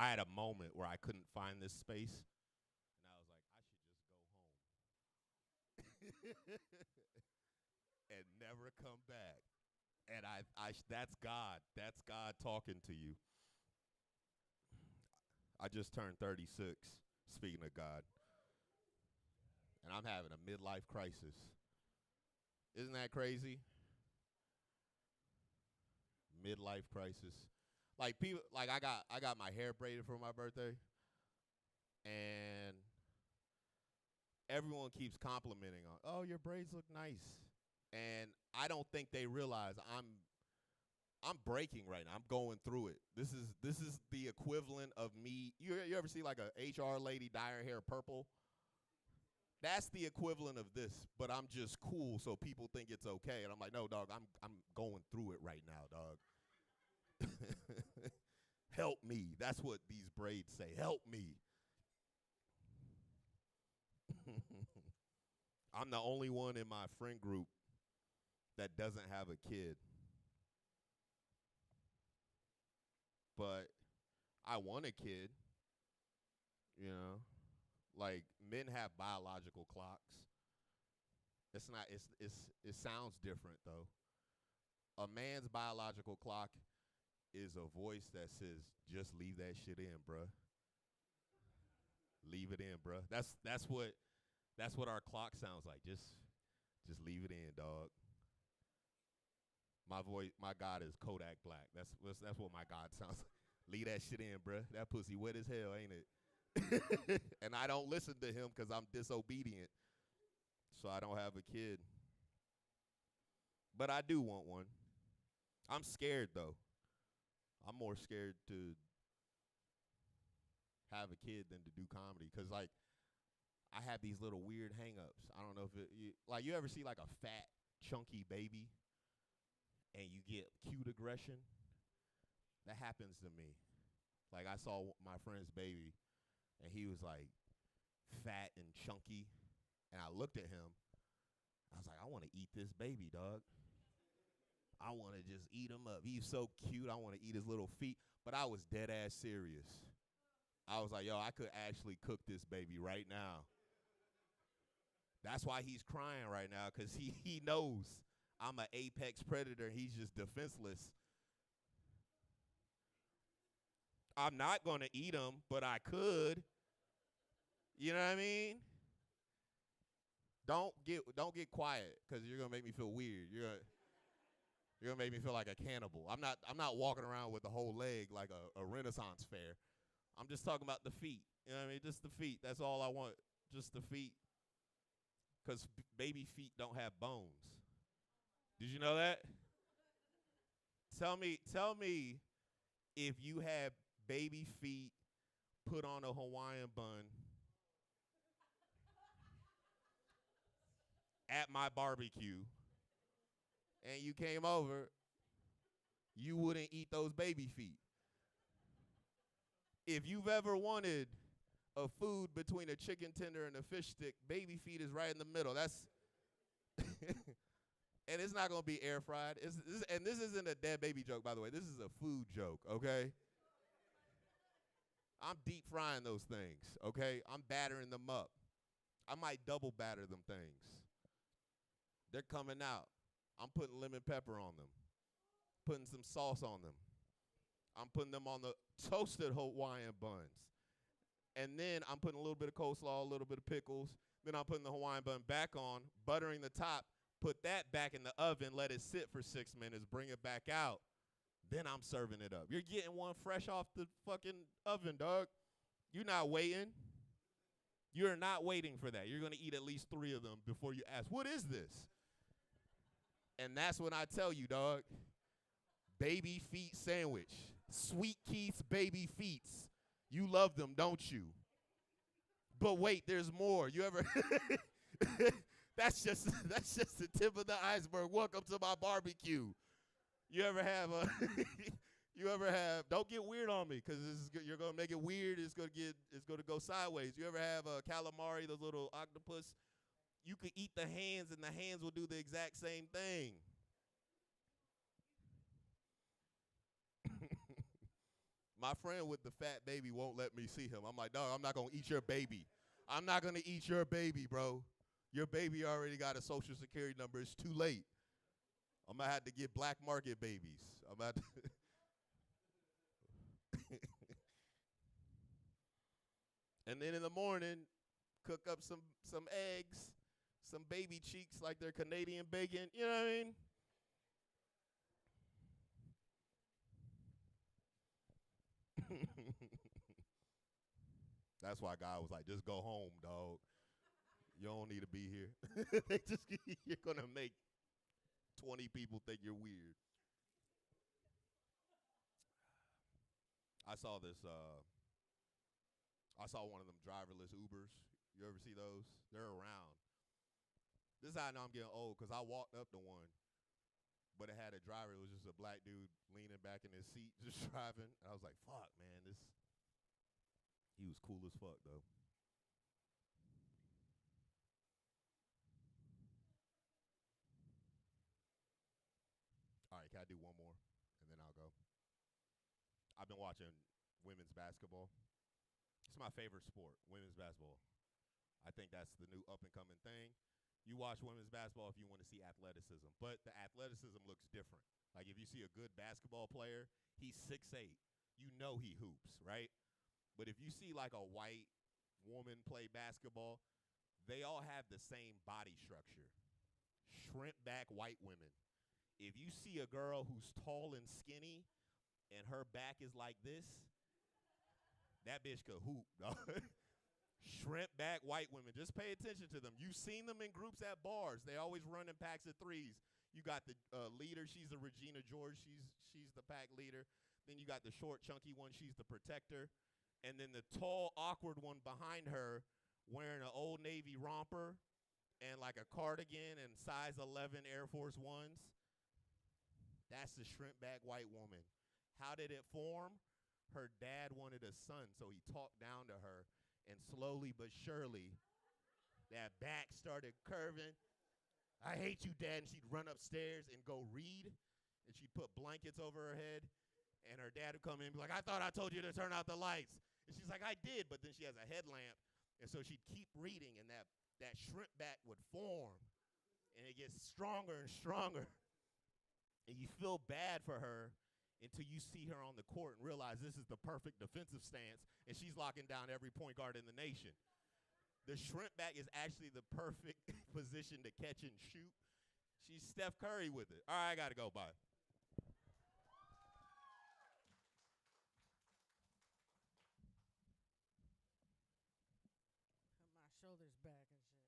I had a moment where I couldn't find this space, and I was like, I should just go home and never come back. And that's God. That's God talking to you. I just turned 36. Speaking of God, and I'm having a midlife crisis. Isn't that crazy? Midlife crisis. Like people, like I got my hair braided for my birthday, and everyone keeps complimenting on, oh, your braids look nice. And I don't think they realize I'm breaking right now. I'm going through it. This is the equivalent of me. You ever see like a HR lady dye her hair purple? That's the equivalent of this, but I'm just cool so people think it's okay. And I'm like, no, dog, I'm going through it right now, dog. Help me. That's what these braids say. Help me. I'm the only one in my friend group that doesn't have a kid. But I want a kid, you know. Like men have biological clocks. It's not it sounds different though. A man's biological clock is a voice that says, just leave that shit in, bruh. Leave it in, bruh. That's what our clock sounds like. Just leave it in, dog. My voice, my God is Kodak Black. That's what my God sounds like. Leave that shit in, bruh. That pussy wet as hell, ain't it? And I don't listen to him because I'm disobedient. So I don't have a kid. But I do want one. I'm scared though. I'm more scared to have a kid than to do comedy because like I have these little weird hangups. I don't know if you ever see like a fat chunky baby and you get cute aggression. That happens to me. Like I saw my friend's baby and he was like fat and chunky and I looked at him. I was like, I want to eat this baby, dog. I want to just eat him up. He's so cute. I want to eat his little feet. But I was dead ass serious. I was like, yo, I could actually cook this baby right now. That's why he's crying right now, because he knows I'm an apex predator. He's just defenseless. I'm not going to eat him, but I could. You know what I mean? Don't get quiet, because you're gonna make me feel weird. You're gonna make me feel like a cannibal. I'm not walking around with the whole leg like a Renaissance fair. I'm just talking about the feet. You know what I mean? Just the feet. That's all I want. Just the feet. Because baby feet don't have bones. Did you know that? Tell me if you had baby feet put on a Hawaiian bun at my barbecue and you came over, you wouldn't eat those baby feet. If you've ever wanted a food between a chicken tender and a fish stick, baby feet is right in the middle. That's and it's not gonna be air fried. And this isn't a dead baby joke, by the way. This is a food joke, okay? I'm deep frying those things, okay? I'm battering them up. I might double batter them things. They're coming out. I'm putting lemon pepper on them, putting some sauce on them. I'm putting them on the toasted Hawaiian buns. And then I'm putting a little bit of coleslaw, a little bit of pickles. Then I'm putting the Hawaiian bun back on, buttering the top, put that back in the oven, let it sit for 6 minutes, bring it back out. Then I'm serving it up. You're getting one fresh off the fucking oven, dog. You're not waiting. You're not waiting for that. You're going to eat at least 3 of them before you ask, what is this? And that's when I tell you, dog, baby feet sandwich. Sweet Keith's baby feets. You love them, don't you? But wait, there's more. You ever that's just the tip of the iceberg. Welcome to my barbecue. You ever have a don't get weird on me, because you're gonna make it weird. It's gonna go sideways. You ever have a calamari, those little octopus? You could eat the hands and the hands will do the exact same thing. My friend with the fat baby won't let me see him. I'm like, dog, I'm not gonna eat your baby. I'm not gonna eat your baby, bro. Your baby already got a social security number. It's too late. I'm gonna have to get black market babies. I'm about to and then in the morning, cook up some eggs, some baby cheeks like they're Canadian bacon. You know what I mean? That's why God was like, just go home, dog. You don't need to be here. They just you're gonna make 20 people think you're weird. I saw this. I saw one of them driverless Ubers. You ever see those? They're around. This is how I know I'm getting old because I walked up to one, but it had a driver. It was just a black dude leaning back in his seat, just driving. And I was like, "Fuck, man, this." He was cool as fuck though. All right, can I do one more, and then I'll go? I've been watching women's basketball. It's my favorite sport, women's basketball. I think that's the new up and coming thing. You watch women's basketball if you want to see athleticism, but the athleticism looks different. Like if you see a good basketball player, he's 6'8". You know he hoops, right? But if you see like a white woman play basketball, they all have the same body structure. Shrimp back white women. If you see a girl who's tall and skinny and her back is like this, that bitch could hoop, dog. Shrimp back white women. Just pay attention to them. You've seen them in groups at bars. They always run in packs of threes. You got the leader. She's the Regina George. She's the pack leader. Then you got the short, chunky one. She's the protector. And then the tall, awkward one behind her wearing an Old Navy romper and like a cardigan and size 11 Air Force Ones. That's the shrimp back white woman. How did it form? Her dad wanted a son, so he talked down to her. And slowly but surely, that back started curving. I hate you, Dad. And she'd run upstairs and go read. And she'd put blankets over her head. And her dad would come in and be like, I thought I told you to turn out the lights. And she's like, I did. But then she has a headlamp. And so she'd keep reading. And that shrimp back would form. And it gets stronger and stronger. And you feel bad for her until you see her on the court and realize this is the perfect defensive stance, and she's locking down every point guard in the nation. The shrimp back is actually the perfect position to catch and shoot. She's Steph Curry with it. All right, I got to go. Bye. Put my shoulders back and shit.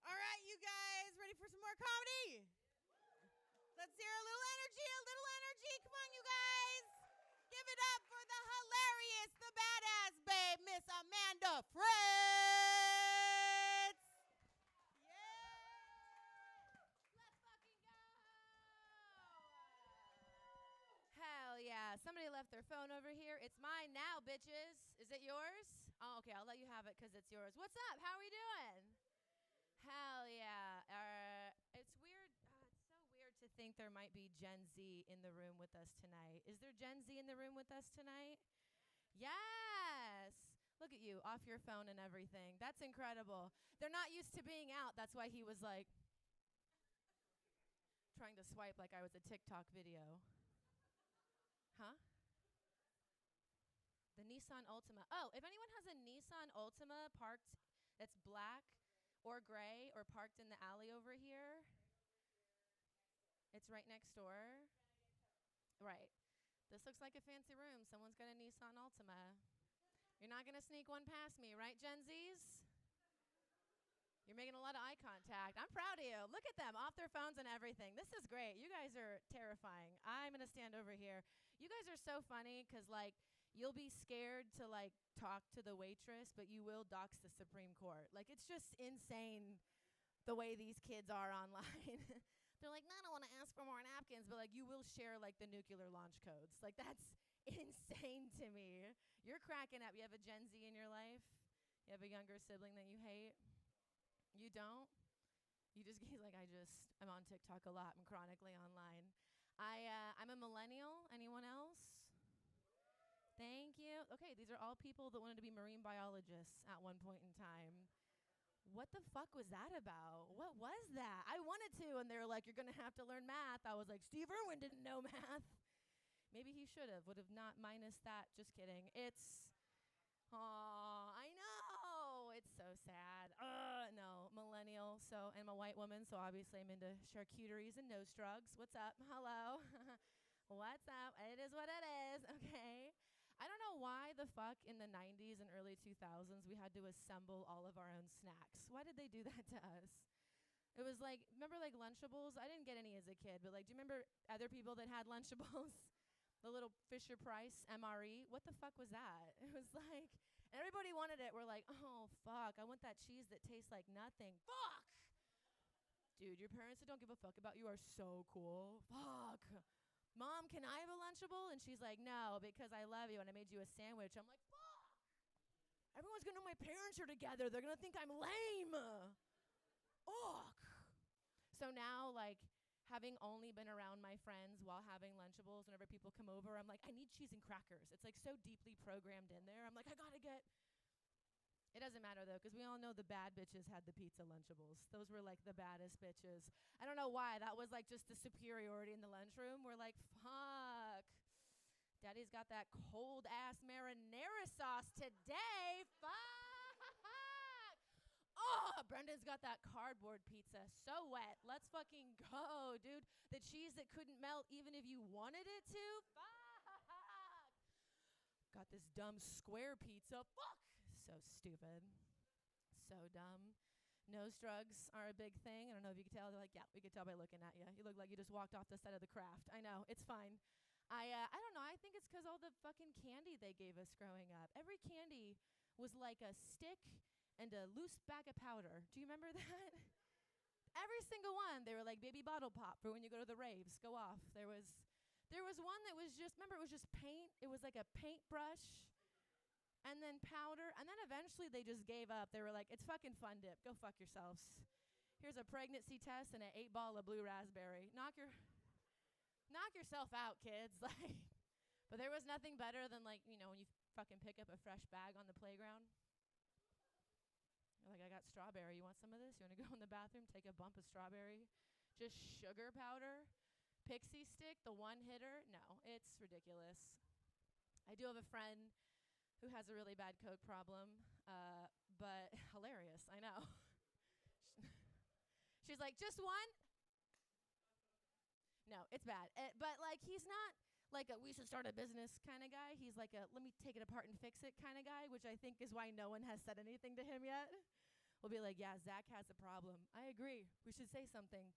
All right, you guys, ready for some more comedy? Let's hear a little energy, a little energy. Come on, you guys. Give it up for the hilarious, the badass babe, Miss Amanda Fritz. Yeah. Let's fucking go. Hell yeah. Somebody left their phone over here. It's mine now, bitches. Is it yours? Oh, okay, I'll let you have it because it's yours. What's up? How are we doing? Hell yeah. It's weird. It's so weird to think there might be Gen Z in the room with us tonight. Is there Gen Z in the room with us tonight? Yes. Look at you, off your phone and everything. That's incredible. They're not used to being out. That's why he was like trying to swipe like I was a TikTok video. Huh? The Nissan Altima. Oh, if anyone has a Nissan Altima parked that's black or gray or parked in the alley over here, it's right next door. Right. This looks like a fancy room. Someone's got a Nissan Altima. You're not going to sneak one past me, right, Gen Zs? You're making a lot of eye contact. I'm proud of you. Look at them, off their phones and everything. This is great. You guys are terrifying. I'm going to stand over here. You guys are so funny because, like, you'll be scared to, like, talk to the waitress, but you will dox the Supreme Court. Like, it's just insane the way these kids are online. They're like, no, I don't want to ask for more napkins, but, like, you will share, like, the nuclear launch codes. Like, that's insane to me. You're cracking up. You have a Gen Z in your life? You have a younger sibling that you hate? You don't? You just, he's like, I'm on TikTok a lot. I'm chronically online. I'm a millennial. Anyone else? Thank you. Okay, these are all people that wanted to be marine biologists at one point in time. What the fuck was that about? What was that? I wanted to, and they were like, you're going to have to learn math. I was like, Steve Irwin didn't know math. Maybe he should have, would have not minus that. Just kidding. I know. It's so sad. No, millennial. So, I'm a white woman, so obviously I'm into charcuteries and nose drugs. What's up? Hello. What's up? It is what it is. Okay. I don't know why the fuck in the 90s and early 2000s we had to assemble all of our own snacks. Why did they do that to us? It was like, remember like Lunchables? I didn't get any as a kid, but like, do you remember other people that had Lunchables? The little Fisher Price MRE? What the fuck was that? It was like, and everybody wanted it. We're like, oh, fuck, I want that cheese that tastes like nothing. Fuck! Dude, your parents that don't give a fuck about you are so cool. Fuck. Mom, can I have a Lunchable? And she's like, no, because I love you and I made you a sandwich. I'm like, fuck. Everyone's going to know my parents are together. They're going to think I'm lame. Fuck. So now, like, having only been around my friends while having Lunchables, whenever people come over, I'm like, I need cheese and crackers. It's like so deeply programmed in there. I'm like, I gotta get. It doesn't matter though, because we all know the bad bitches had the pizza Lunchables. Those were like the baddest bitches. I don't know why. That was like just the superiority in the lunchroom. We're like, fuck. Daddy's got that cold ass marinara sauce today. Fuck. Oh, Brenda's got that cardboard pizza. So wet. Let's fucking go, dude. The cheese that couldn't melt even if you wanted it to. Fuck. Got this dumb square pizza. Fuck. So stupid. So dumb. Nose drugs are a big thing. I don't know if you could tell. They're like, yeah, we could tell by looking at you. You look like you just walked off the set of The Craft. I know. It's fine. I don't know. I think it's because all the fucking candy they gave us growing up. Every candy was like a stick and a loose bag of powder. Do you remember that? Every single one. They were like baby bottle pop for when you go to the raves. Go off. There was one that was just, remember, it was just paint. It was like a paintbrush and then powder. And then eventually they just gave up. They were like, it's fucking Fun Dip. Go fuck yourselves. Here's a pregnancy test and an 8-ball of blue raspberry. Knock yourself out, kids. Like, but there was nothing better than, like, you know, when you fucking pick up a fresh bag on the playground. You're like, I got strawberry. You want some of this? You want to go in the bathroom, take a bump of strawberry? Just sugar powder? Pixie stick, the one hitter? No, it's ridiculous. I do have a friend who has a really bad Coke problem, but hilarious, I know. She's like, just one? No, it's bad. But, like, he's not like a we should start a business kind of guy. He's like a let me take it apart and fix it kind of guy, which I think is why no one has said anything to him yet. We'll be like, yeah, Zach has a problem. I agree. We should say something.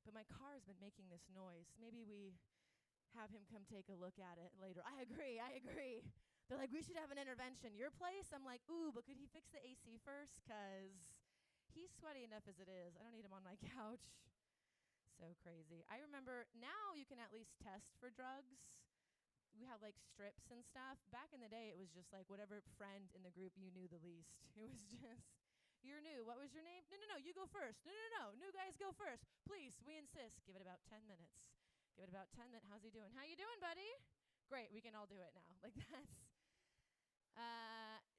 But my car's been making this noise. Maybe we have him come take a look at it later. I agree. They're like, we should have an intervention. Your place? I'm like, ooh, but could he fix the AC first? Because he's sweaty enough as it is. I don't need him on my couch. So crazy. I remember now you can at least test for drugs. We have like strips and stuff. Back in the day, it was just like whatever friend in the group you knew the least. It was just, you're new. What was your name? No, you go first. No. New guys go first. Please, we insist. Give it about 10 minutes. Give it about 10 minutes. How's he doing? How you doing, buddy? Great, we can all do it now. Like that's,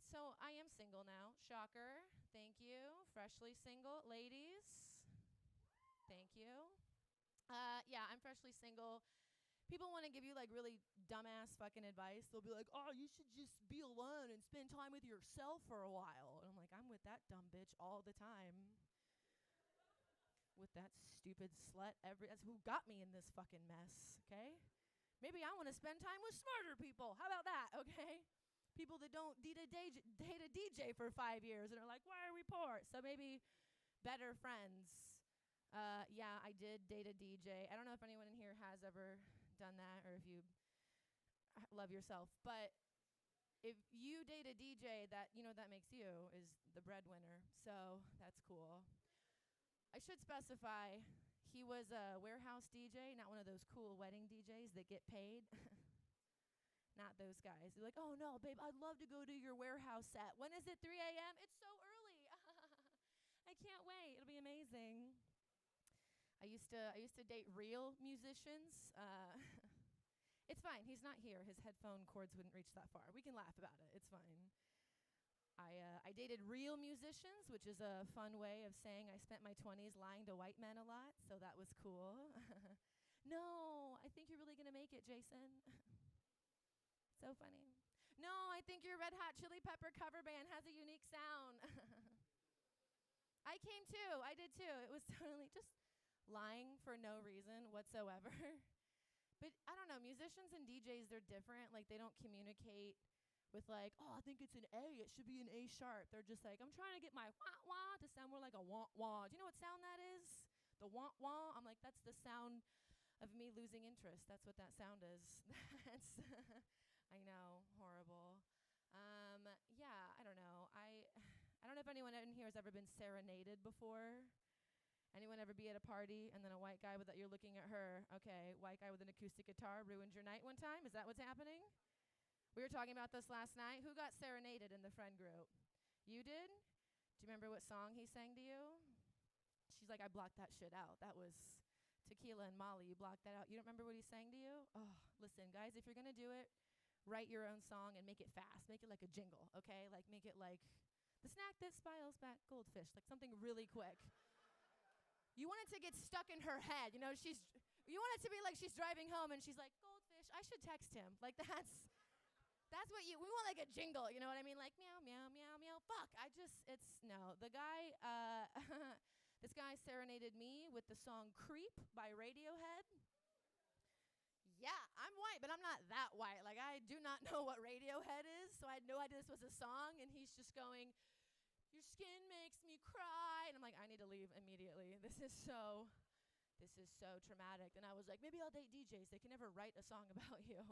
so I am single now. Shocker. Thank you. Freshly single. Ladies, thank you. Yeah, I'm freshly single. People want to give you like really dumbass fucking advice. They'll be like, oh, you should just be alone and spend time with yourself for a while. And I'm like, I'm with that dumb bitch all the time. With that stupid slut. That's who got me in this fucking mess, okay? Maybe I want to spend time with smarter people. How about that, okay? People that don't date a DJ for 5 years and are like, why are we poor? So maybe better friends. Yeah, I did date a DJ. I don't know if anyone in here has ever done that or if you love yourself. But if you date a DJ, that, you know, that makes you is the breadwinner. So that's cool. I should specify he was a warehouse DJ, not one of those cool wedding DJs that get paid. Not those guys. They're like, oh, no, babe, I'd love to go to your warehouse set. When is it, 3 a.m.? It's so early. I can't wait. It'll be amazing. I used to date real musicians. It's fine. He's not here. His headphone cords wouldn't reach that far. We can laugh about it. It's fine. I dated real musicians, which is a fun way of saying I spent my 20s lying to white men a lot, so that was cool. No, I think you're really going to make it, Jason. So funny. No, I think your Red Hot Chili Pepper cover band has a unique sound. I came too. I did too. It was totally just lying for no reason whatsoever. But I don't know, musicians and DJs, they're different. Like, they don't communicate with like, oh, I think it's an A. It should be an A sharp. They're just like, I'm trying to get my wah-wah to sound more like a wah-wah. Do you know what sound that is? The wah-wah? I'm like, that's the sound of me losing interest. That's what that sound is. That's, I know, horrible. Yeah, I don't know. I don't know if anyone in here has ever been serenaded before. Anyone ever be at a party and then a white guy you're looking at her, okay, white guy with an acoustic guitar ruined your night one time? Is that what's happening? We were talking about this last night. Who got serenaded in the friend group? You did? Do you remember what song he sang to you? She's like, I blocked that shit out. That was Tequila and Molly. You blocked that out. You don't remember what he sang to you? Oh, listen, guys, if you're going to do it, write your own song and make it fast. Make it like a jingle, okay? Like, make it like the snack that spiles back goldfish, like something really quick. You want it to get stuck in her head. You know, you want it to be like she's driving home and she's like, goldfish, I should text him. Like, that's what we want, like a jingle. You know what I mean? Like, meow, meow, meow, meow. Fuck. No. The guy, this guy serenaded me with the song Creep by Radiohead. Yeah, I'm white, but I'm not that white. Like, I do not know what Radiohead is, so I had no idea this was a song, and he's just going, your skin makes me cry. And I'm like, I need to leave immediately. This is so traumatic. And I was like, maybe I'll date DJs. They can never write a song about you.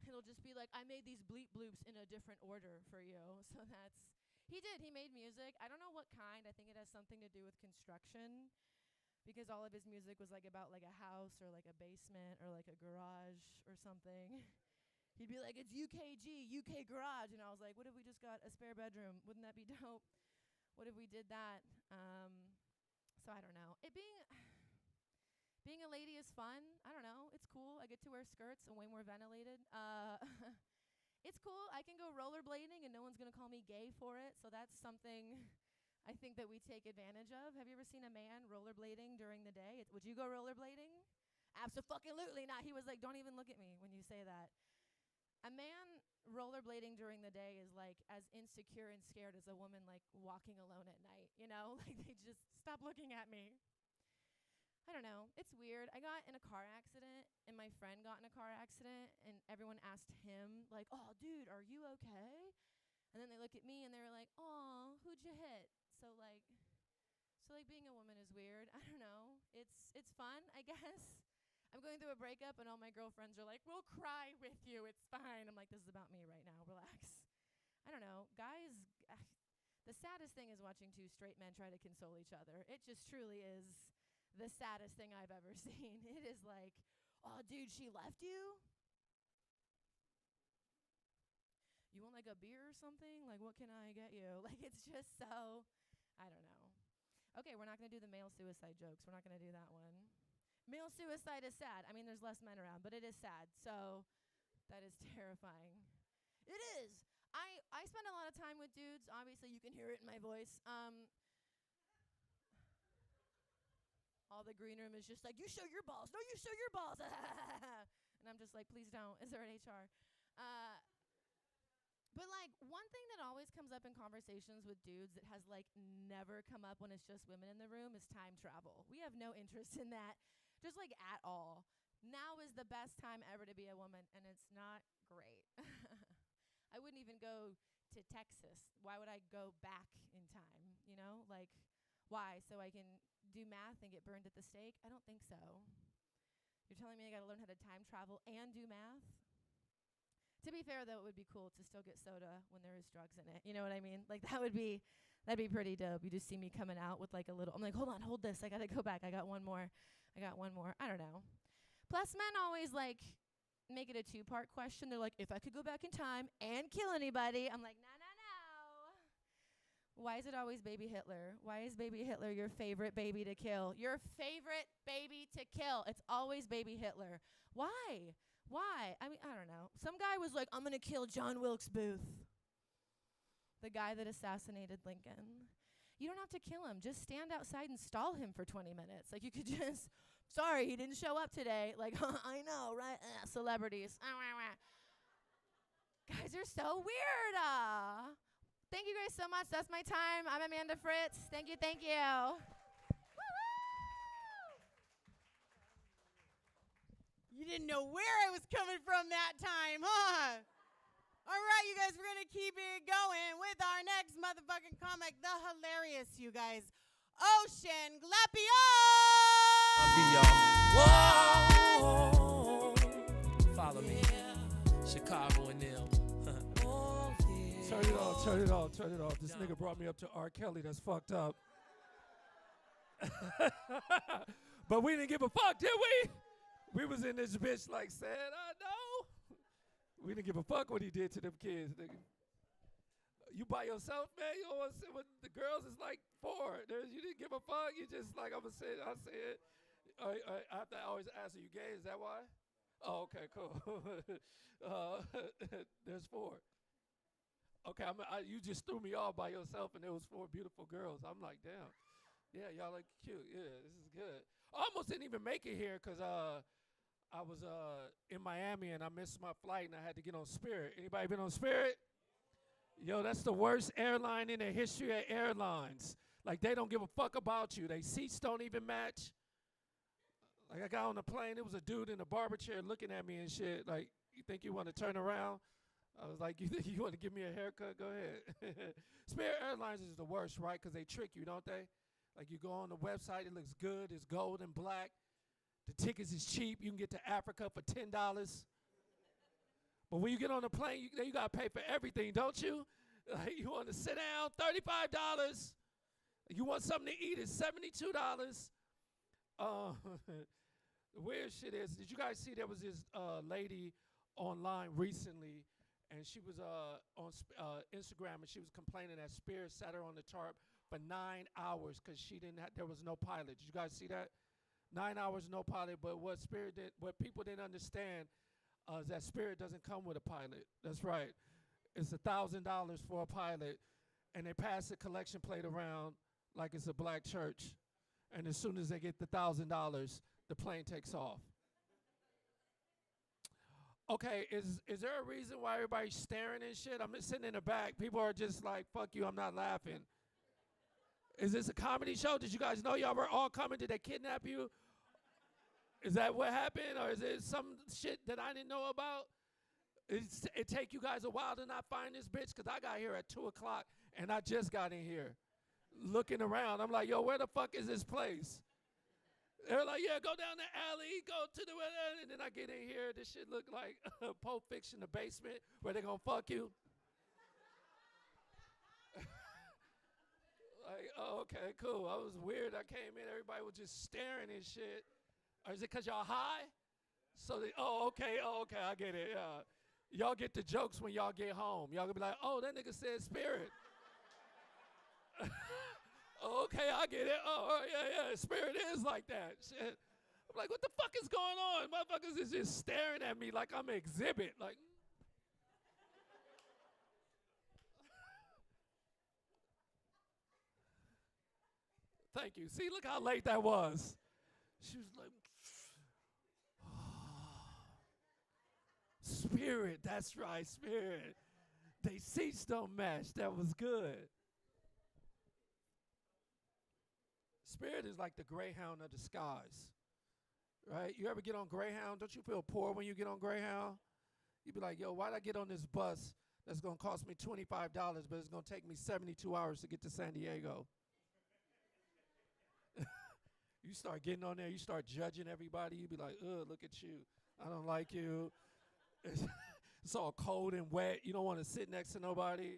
It'll just be like, I made these bleep bloops in a different order for you. So he did. He made music. I don't know what kind. I think it has something to do with construction, because all of his music was like about like a house or like a basement or like a garage or something. He'd be like, it's UKG, UK garage. And I was like, what if we just got a spare bedroom? Wouldn't that be dope? What if we did that? So I don't know. Being a lady is fun. I don't know. It's cool. I get to wear skirts and way more ventilated. It's cool. I can go rollerblading and no one's going to call me gay for it. So that's something I think that we take advantage of. Have you ever seen a man rollerblading during the day? Would you go rollerblading? Abso-fucking-lutely not. He was like, don't even look at me when you say that. A man rollerblading during the day is like as insecure and scared as a woman like walking alone at night, you know? Like, they just stop looking at me. I don't know. It's weird. I got in a car accident, and my friend got in a car accident, and everyone asked him, like, oh, dude, are you okay? And then they look at me, and they're like, oh, who'd you hit? So being a woman is weird. I don't know. It's fun, I guess. I'm going through a breakup, and all my girlfriends are like, we'll cry with you. It's fine. I'm like, this is about me right now. Relax. I don't know. Guys, the saddest thing is watching two straight men try to console each other. It just truly is the saddest thing I've ever seen. It is like, oh, dude, she left you? You want like a beer or something? Like, what can I get you? Like, it's just so, I don't know. Okay, we're not going to do the male suicide jokes. We're not going to do that one. Male suicide is sad. I mean, there's less men around, but it is sad. So that is terrifying. It is. I spend a lot of time with dudes. Obviously, you can hear it in my voice. All the green room is just like, you show your balls. No, you show your balls. And I'm just like, please don't. Is there an HR? But, like, one thing that always comes up in conversations with dudes that has, like, never come up when it's just women in the room is time travel. We have no interest in that, just, like, at all. Now is the best time ever to be a woman, and it's not great. I wouldn't even go to Texas. Why would I go back in time, you know? Like, why? So I can do math and get burned at the stake? I don't think so. You're telling me I got to learn how to time travel and do math? To be fair, though, it would be cool to still get soda when there is drugs in it. You know what I mean? Like, that'd be pretty dope. You just see me coming out with, like, a little, I'm like, hold on, hold this. I got to go back. I got one more. I don't know. Plus, men always, like, make it a two-part question. They're like, if I could go back in time and kill anybody, I'm like, no. Why is it always baby Hitler? Why is baby Hitler your favorite baby to kill? Your favorite baby to kill. It's always baby Hitler. Why? Why? I mean, I don't know. Some guy was like, I'm going to kill John Wilkes Booth, the guy that assassinated Lincoln. You don't have to kill him. Just stand outside and stall him for 20 minutes. Like, you could just, sorry, he didn't show up today. Like, I know, right? Celebrities. Guys are so weird. Thank you guys so much. That's my time. I'm Amanda Fritz. Thank you, thank you. You didn't know where I was coming from that time, huh? All right, you guys, we're going to keep it going with our next motherfucking comic, the hilarious, you guys, Ocean Glapio! Whoa, follow me, Chicago and them. Turn it off, turn it off, turn it off. This nigga brought me up to R. Kelly, that's fucked up. But we didn't give a fuck, did we? We was in this bitch like said, I know. We didn't give a fuck what he did to them kids, nigga. You by yourself, man? You don't want to sit with the girls? It's like 4. You didn't give a fuck? You just like, I'm going to say it, I say it. I have to always ask, are you gay? Is that why? Oh, okay, cool. There's 4. Okay, you just threw me off by yourself, and there was 4 beautiful girls. I'm like, damn. Yeah, y'all look cute. Yeah, this is good. I almost didn't even make it here because I was in Miami, and I missed my flight, and I had to get on Spirit. Anybody been on Spirit? Yo, that's the worst airline in the history of airlines. Like, they don't give a fuck about you. They seats don't even match. Like, I got on the plane. It was a dude in a barber chair looking at me and shit. Like, you think you want to turn around? I was like, you think you want to give me a haircut? Go ahead. Spirit Airlines is the worst, right? Because they trick you, don't they? Like, you go on the website. It looks good. It's gold and black. The tickets is cheap. You can get to Africa for $10. But when you get on the plane, you got to pay for everything, don't you? Like, you want to sit down, $35. You want something to eat, it's $72. The weird shit is, did you guys see there was this lady online recently, and she was on Instagram, and she was complaining that Spirit sat her on the tarp for 9 hours because there was no pilot. Did you guys see that? 9 hours, no pilot. But what people didn't understand is that Spirit doesn't come with a pilot. That's right. It's $1,000 for a pilot, and they pass the collection plate around like it's a black church. And as soon as they get the $1,000, the plane takes off. Okay, is there a reason why everybody's staring and shit? I'm just sitting in the back. People are just like, fuck you, I'm not laughing. Is this a comedy show? Did you guys know y'all were all coming? Did they kidnap you? Is that what happened? Or is it some shit that I didn't know about? It take you guys a while to not find this bitch? Because I got here at 2 o'clock, and I just got in here. Looking around, I'm like, yo, where the fuck is this place? They're like, yeah, go down the alley, go to the, and then I get in here, this shit look like Pulp Fiction, the basement, where they gonna fuck you. Like, oh, okay, cool. I was weird. I came in, everybody was just staring and shit. Or is it because y'all high? So oh, okay, I get it, yeah. Y'all get the jokes when y'all get home. Y'all gonna be like, oh, that nigga said Spirit. Okay, I get it. Oh, yeah, Spirit is like that. Shit. I'm like, what the fuck is going on? Motherfuckers is just staring at me like I'm an exhibit. Like, thank you. See, look how late that was. She was like, Spirit, that's right, Spirit. They seats don't match. That was good. Spirit is like the Greyhound of the skies, right? You ever get on Greyhound? Don't you feel poor when you get on Greyhound? You be like, yo, why'd I get on this bus that's going to cost me $25, but it's going to take me 72 hours to get to San Diego? You start getting on there, you start judging everybody. You be like, ugh, look at you. I don't like you. It's all cold and wet. You don't want to sit next to nobody.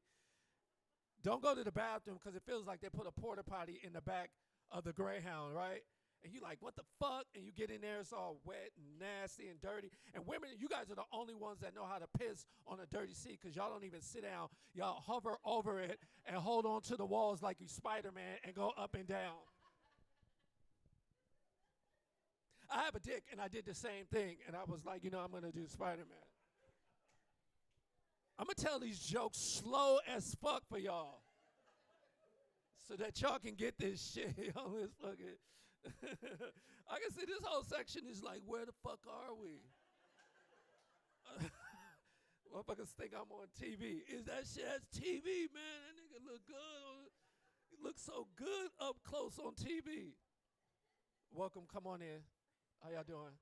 Don't go to the bathroom because it feels like they put a porta potty in the back of the Greyhound, right? And you like, what the fuck? And you get in there, it's all wet and nasty and dirty. And women, you guys are the only ones that know how to piss on a dirty seat because y'all don't even sit down. Y'all hover over it and hold on to the walls like you Spider-Man and go up and down. I have a dick, and I did the same thing. And I was like, you know, I'm going to do Spider-Man. I'm going to tell these jokes slow as fuck for y'all so that y'all can get this shit on this fucking... I can see this whole section is like, where the fuck are we? Motherfuckers think I'm on TV. Is that shit? That's TV, man. That nigga look good. He looks so good up close on TV. Welcome. Come on in. How y'all doing?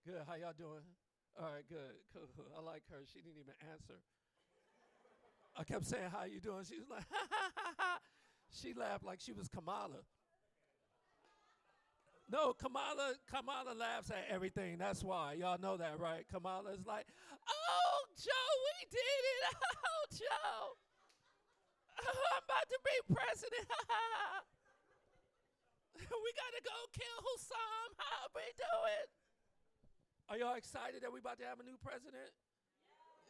Good. How y'all doing? All right, good. Cool. I like her. She didn't even answer. I kept saying, how you doing? She was like, ha, ha, ha, ha. She laughed like she was Kamala. No, Kamala laughs at everything. That's why. Y'all know that, right? Kamala's like, oh, Joe, we did it. Oh, Joe. I'm about to be president. We got to go kill Hussam. How we do it? Are y'all excited that we about to have a new president?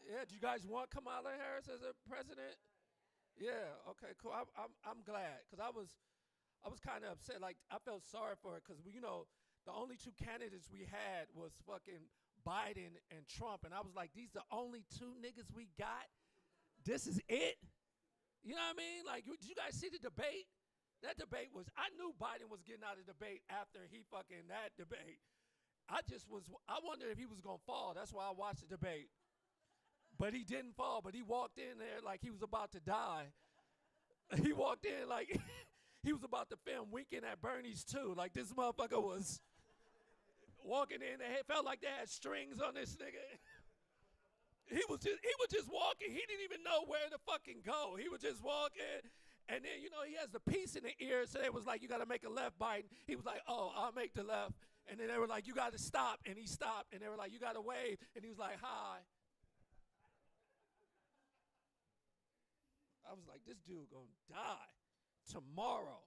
Yeah. Do you guys want Kamala Harris as a president? Yeah. Okay, cool. I'm glad because I was kind of upset. Like, I felt sorry for her because, you know, the only two candidates we had was fucking Biden and Trump. And I was like, these the only two niggas we got? This is it? You know what I mean? Like, did you guys see the debate? That debate was, I knew Biden was getting out of the debate after he fucking that debate. I wondered if he was going to fall. That's why I watched the debate. But he didn't fall, but he walked in there like he was about to die. He walked in like... He was about to film Weekend at Bernie's too. Like, this motherfucker was walking in. It felt like they had strings on this nigga. He was just walking. He didn't even know where to fucking go. He was just walking. And then, you know, he has the piece in the ear. So they was like, you got to make a left bite. He was like, oh, I'll make the left. And then they were like, you got to stop. And he stopped. And they were like, you got to wave. And he was like, hi. I was like, this dude gonna die tomorrow.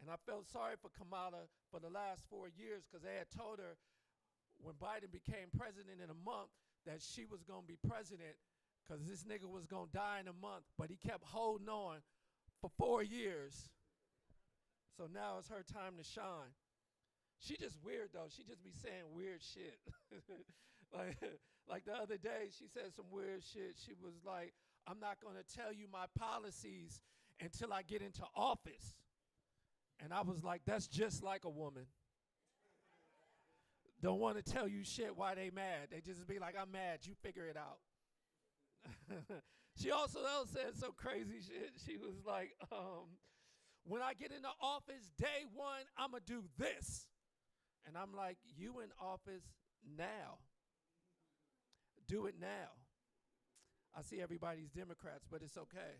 And I felt sorry for Kamala for the last 4 years because they had told her when Biden became president in a month that she was going to be president because this nigga was going to die in a month. But he kept holding on for 4 years. So now it's her time to shine. She just weird, though. She just be saying weird shit. like the other day, she said some weird shit. She was like, I'm not going to tell you my policies until I get into office. And I was like, that's just like a woman. Don't want to tell you shit why they mad. They just be like, I'm mad. You figure it out. She also said some crazy shit. She was like, when I get into office, day one, I'm going to do this. And I'm like, you in office now. Do it now. I see everybody's Democrats, but it's okay.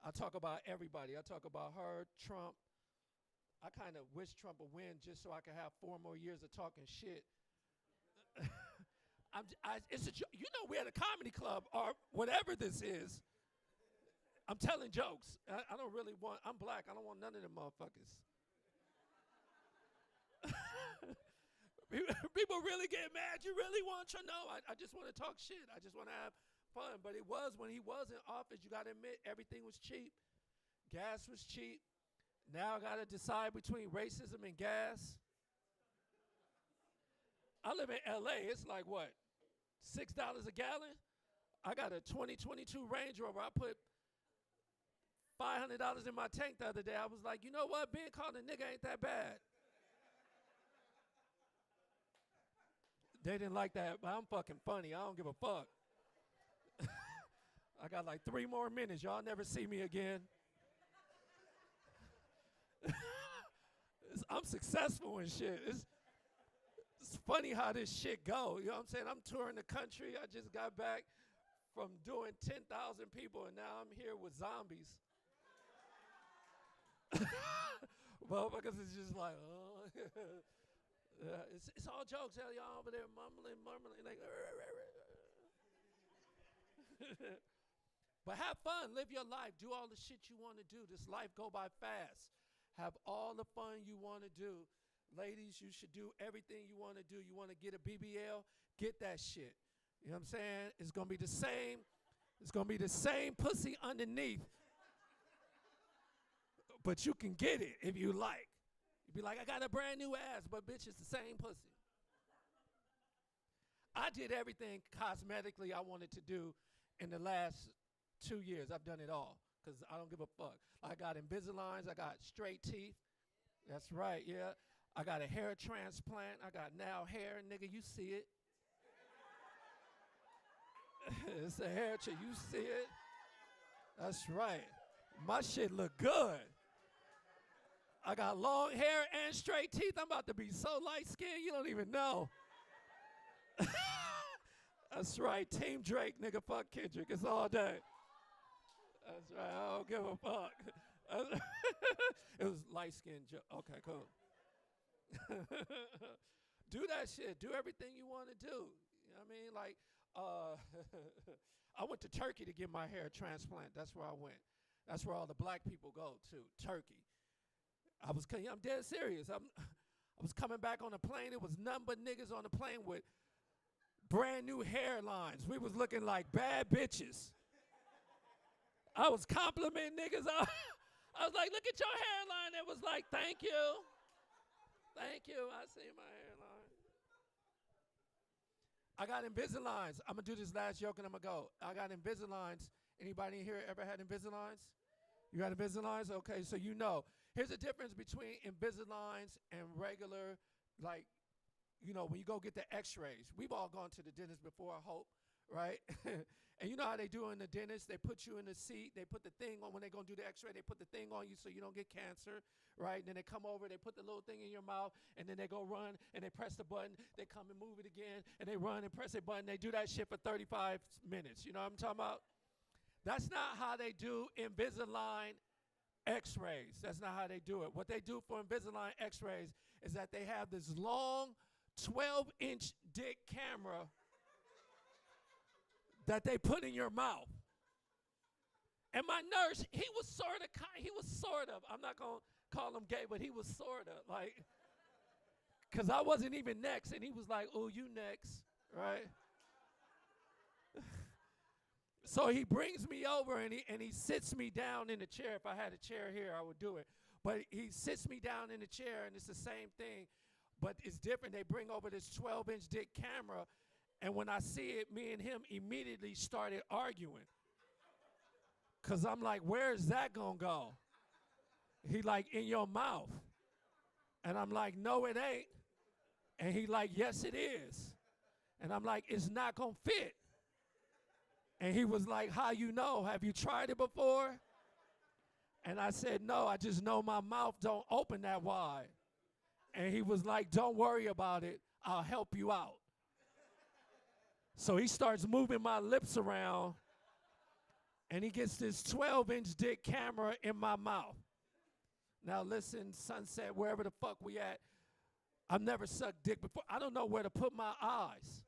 I talk about everybody. I talk about her, Trump. I kind of wish Trump would win just so I could have 4 more years of talking shit. You know, we're at a comedy club or whatever this is. I'm telling jokes. I don't really want, I'm black. I don't want none of them motherfuckers. People really get mad. You really want to know? I just want to talk shit. I just want to have fun. But it was when he was in office, you got to admit, everything was cheap. Gas was cheap. Now I got to decide between racism and gas. I live in LA. It's like what? $6 a gallon? I got a 2022 Range Rover. I put $500 in my tank the other day. I was like, you know what? Being called a nigga ain't that bad. They didn't like that, but I'm fucking funny. I don't give a fuck. I got like 3 more minutes. Y'all never see me again. I'm successful and shit. It's funny how this shit go. You know what I'm saying? I'm touring the country. I just got back from doing 10,000 people, and now I'm here with zombies. Motherfuckers is just like, oh. It's all jokes. Hell, y'all over there mumbling, like. But have fun. Live your life. Do all the shit you want to do. This life go by fast. Have all the fun you want to do. Ladies, you should do everything you want to do. You want to get a BBL? Get that shit. You know what I'm saying? It's going to be the same. It's going to be the same pussy underneath. But you can get it if you like. You'd be like, I got a brand new ass, but bitch, it's the same pussy. I did everything cosmetically I wanted to do in the last 2 years. I've done it all because I don't give a fuck. I got Invisaligns. I got straight teeth. That's right, yeah. I got a hair transplant. I got now hair, nigga. You see it. It's a hair you see it. That's right. My shit look good. I got long hair and straight teeth. I'm about to be so light-skinned, you don't even know. That's right. Team Drake, nigga, fuck Kendrick. It's all day. That's right. I don't give a fuck. It was light-skinned joke. Okay, cool. Do that shit. Do everything you want to do. You know what I mean? Like, I went to Turkey to get my hair transplant. That's where I went. That's where all the black people go to, Turkey. I'm dead serious. I was coming back on a plane. It was none but niggas on the plane with brand new hairlines. We was looking like bad bitches. I was complimenting niggas. I was like, look at your hairline. It was like, thank you. Thank you. I see my hairline. I got Invisaligns. I'm going to do this last joke and I'm going to go. I got Invisaligns. Anybody in here ever had Invisaligns? You got Invisaligns? Okay, so you know. Here's the difference between Invisaligns and regular, like, you know, when you go get the x-rays. We've all gone to the dentist before, I hope, right? And you know how they do in the dentist? They put you in the seat. They put the thing on. When they're going to do the x-ray, they put the thing on you so you don't get cancer, right? And then they come over, they put the little thing in your mouth, and then they go run, and they press the button. They come and move it again, and they run and press the button. They do that shit for 35 minutes. You know what I'm talking about? That's not how they do Invisalign x-rays. That's not how they do it. What they do for Invisalign x-rays is that they have this long 12-inch dick camera that they put in your mouth. And my nurse, he was sort of, I'm not going to call him gay, but he was sort of, like, because I wasn't even next, and he was like, oh, you next, right? So he brings me over, and he sits me down in the chair. If I had a chair here, I would do it. But he sits me down in the chair, and it's the same thing, but it's different. They bring over this 12-inch dick camera, and when I see it, me and him immediately started arguing. Because I'm like, where is that going to go? He like, in your mouth. And I'm like, no, it ain't. And he like, yes, it is. And I'm like, it's not going to fit. And he was like, how you know? Have you tried it before? And I said, no, I just know my mouth don't open that wide. And he was like, don't worry about it. I'll help you out. So he starts moving my lips around, and he gets this 12-inch dick camera in my mouth. Now listen, Sunset, wherever the fuck we at, I've never sucked dick before. I don't know where to put my eyes.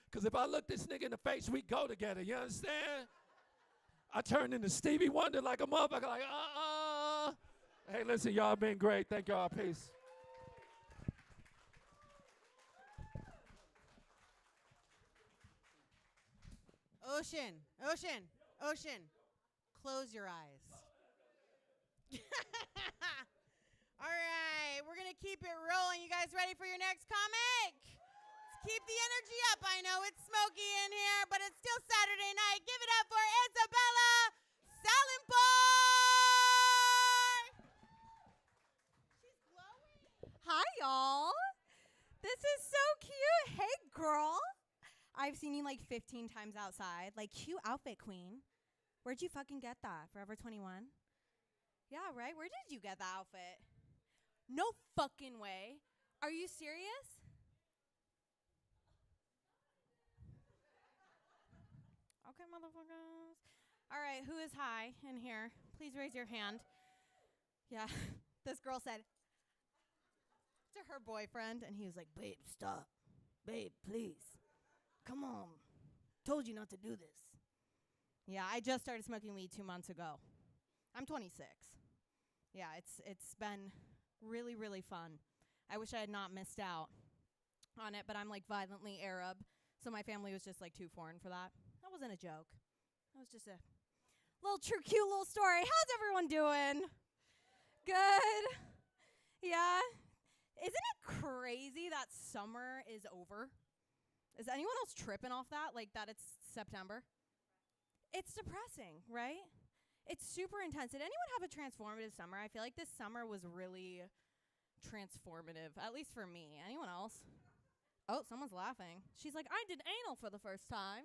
Because if I look this nigga in the face, we go together, you understand? I turn into Stevie Wonder like a motherfucker, like, Hey, listen, y'all been great. Thank y'all. Peace. Ocean, close your eyes. All right, we're going to keep it rolling. You guys ready for your next comic? Let's keep the energy up. I know it's smoky in here, but it's still Saturday night. Give it up for Isabella Salenport. She's glowing. Hi, y'all. This is so cute. Hey, girl. I've seen you like 15 times outside. Like, cute outfit, queen. Where'd you fucking get that? Forever 21? Yeah, right? Where did you get the outfit? No fucking way. Are you serious? Okay, motherfuckers. All right, who is high in here? Please raise your hand. Yeah, this girl said to her boyfriend, and he was like, babe, stop. Babe, please. Come on. Told you not to do this. Yeah, I just started smoking weed 2 months ago. I'm 26. Yeah, it's been really, really fun. I wish I had not missed out on it, but I'm like violently Arab, so my family was just like too foreign for that. That wasn't a joke. That was just a little true cute little story. How's everyone doing? Good. Yeah. Isn't it crazy that summer is over? Is anyone else tripping off that? Like that it's September? It's depressing, right? It's super intense. Did anyone have a transformative summer? I feel like this summer was really transformative, at least for me. Anyone else? Oh, someone's laughing. She's like, I did anal for the first time.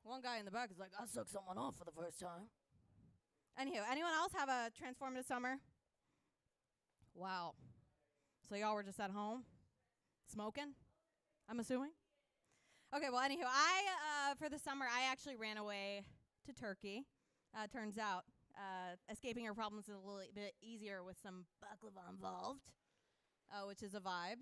One guy in the back is like, I sucked someone off for the first time. Anywho, anyone else have a transformative summer? Wow. So y'all were just at home smoking, I'm assuming? Okay, well, anywho, for the summer, I actually ran away to Turkey. Turns out, escaping your problems is a little bit easier with some baklava involved, which is a vibe.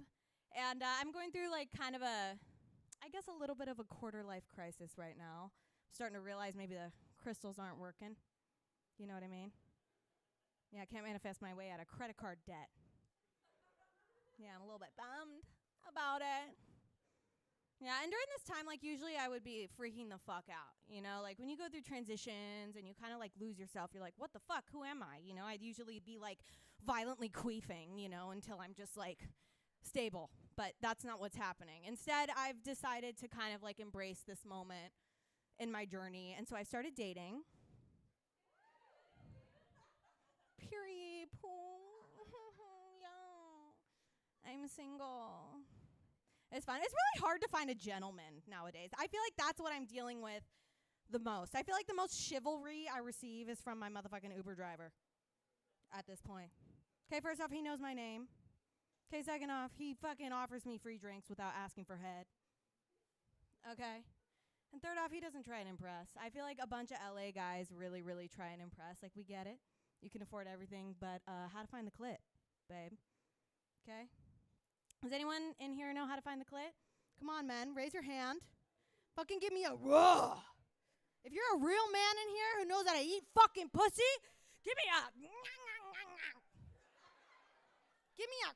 And I'm going through, like, kind of I guess a little bit of a quarter-life crisis right now. I'm starting to realize maybe the crystals aren't working. You know what I mean? Yeah, I can't manifest my way out of credit card debt. Yeah, I'm a little bit bummed about it. Yeah, and during this time, like, usually I would be freaking the fuck out, you know? Like, when you go through transitions and you kind of, like, lose yourself, you're like, what the fuck? Who am I? You know, I'd usually be, like, violently queefing, you know, until I'm just, like, stable. But that's not what's happening. Instead, I've decided to kind of, like, embrace this moment in my journey. And so I started dating. Period. Yeah. I'm single. It's fun. It's really hard to find a gentleman nowadays. I feel like that's what I'm dealing with the most. I feel like the most chivalry I receive is from my motherfucking Uber driver at this point. Okay, first off, he knows my name. Okay, second off, he fucking offers me free drinks without asking for head. Okay? And third off, he doesn't try and impress. I feel like a bunch of LA guys really, really try and impress. Like, we get it. You can afford everything, but how to find the clit, babe. Okay? Does anyone in here know how to find the clit? Come on, men. Raise your hand. Fucking give me a raw. If you're a real man in here who knows how to eat fucking pussy, give me a... Give me a...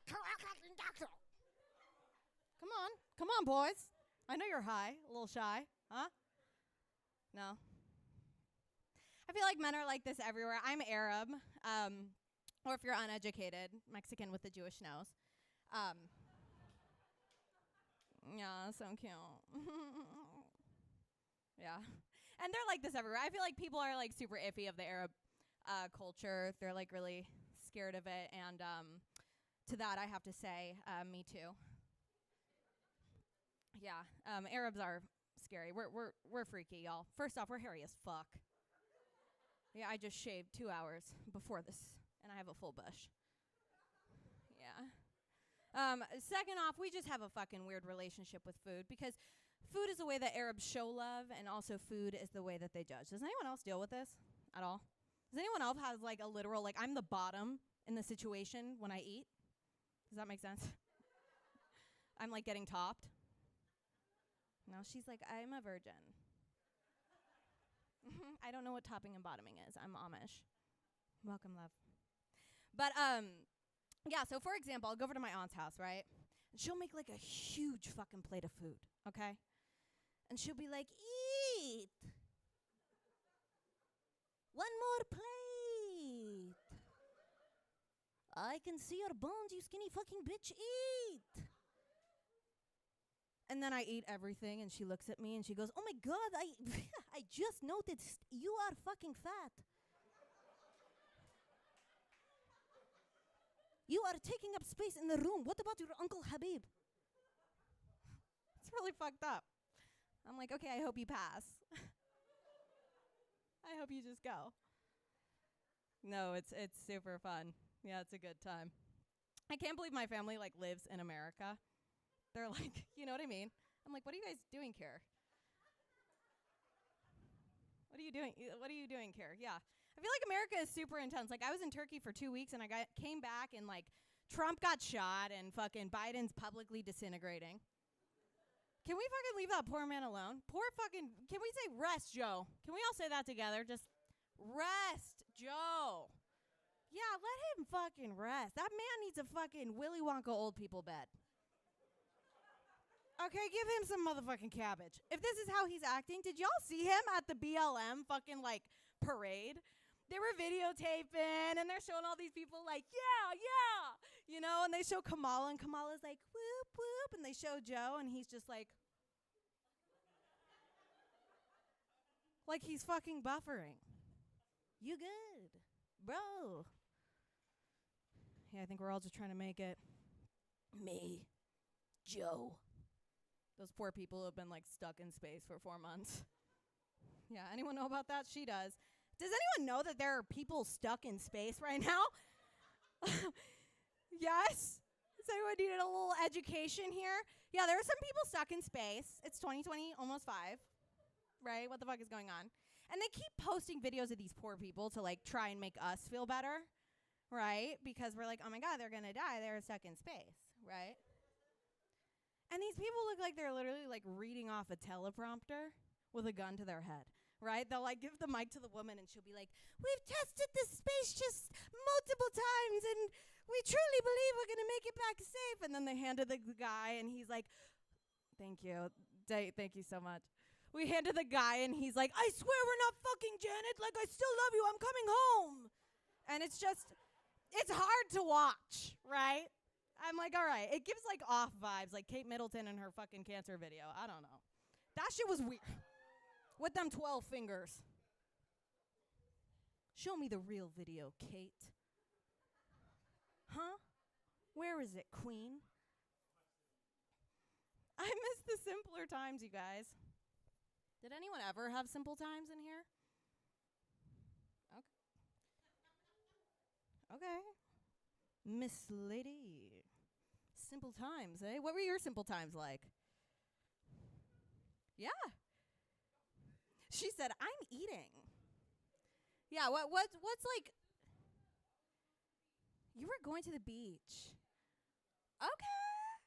Come on. Come on, boys. I know you're high. A little shy. Huh? No. I feel like men are like this everywhere. I'm Arab. Or if you're uneducated, Mexican with the Jewish nose. Yeah, so cute. Yeah. And they're like this everywhere. I feel like people are like super iffy of the Arab culture. They're like really scared of it. And to that I have to say, me too. Yeah. Arabs are scary. We're freaky, y'all. First off, we're hairy as fuck. Yeah, I just shaved 2 hours before this, and I have a full bush. Yeah. Second off, we just have a fucking weird relationship with food because food is the way that Arabs show love, and also food is the way that they judge. Does anyone else deal with this at all? Does anyone else have like a literal, like, I'm the bottom in the situation when I eat? Does that make sense? I'm like getting topped. No, she's like, I'm a virgin. I don't know what topping and bottoming is. I'm Amish. Welcome, love. But, yeah, so for example, I'll go over to my aunt's house, right? And she'll make like a huge fucking plate of food, okay? And she'll be like, eat. One more plate. I can see your bones, you skinny fucking bitch. Eat. And then I eat everything, and she looks at me, and she goes, oh, my God, I just noticed you are fucking fat. You are taking up space in the room. What about your Uncle Habib? It's really fucked up. I'm like, okay, I hope you pass. I hope you just go. No, it's super fun. Yeah, it's a good time. I can't believe my family, like, lives in America. They're like, you know what I mean? I'm like, what are you guys doing here? What are you doing? What are you doing here? Yeah. I feel like America is super intense. Like, I was in Turkey for 2 weeks, and I came back, and, like, Trump got shot, and fucking Biden's publicly disintegrating. Can we fucking leave that poor man alone? Can we say rest, Joe? Can we all say that together? Just rest, Joe. Yeah, let him fucking rest. That man needs a fucking Willy Wonka old people bed. Okay, give him some motherfucking cabbage. If this is how he's acting, did y'all see him at the BLM fucking, like, parade? They were videotaping, and they're showing all these people, like, yeah, you know, and they show Kamala, and Kamala's like, whoop, whoop, and they show Joe, and he's just like he's fucking buffering. You good, bro. Yeah, I think we're all just trying to make it. Me, Joe. Those poor people who have been, like, stuck in space for 4 months. Yeah, anyone know about that? She does. Does anyone know that there are people stuck in space right now? Yes? Does anyone need a little education here? Yeah, there are some people stuck in space. It's 2020, almost 5, right? What the fuck is going on? And they keep posting videos of these poor people to, like, try and make us feel better, right? Because we're like, oh my God, they're gonna die. They're stuck in space, right? And these people look like they're literally, like, reading off a teleprompter with a gun to their head, right? They'll, like, give the mic to the woman, and she'll be like, we've tested this space just multiple times, and we truly believe we're going to make it back safe. And then they handed the guy, and he's like, thank you. Thank you so much. We handed the guy, and he's like, I swear we're not fucking Janet. Like, I still love you. I'm coming home. And it's just, it's hard to watch, right? I'm like, all right. It gives, like, off vibes, like Kate Middleton in her fucking cancer video. I don't know. That shit was weird. With them 12 fingers. Show me the real video, Kate. Huh? Where is it, Queen? I miss the simpler times, you guys. Did anyone ever have simple times in here? Okay. Miss Lady. Simple times, eh? What were your simple times like? Yeah. She said, I'm eating. Yeah, what's like, you were going to the beach. Okay.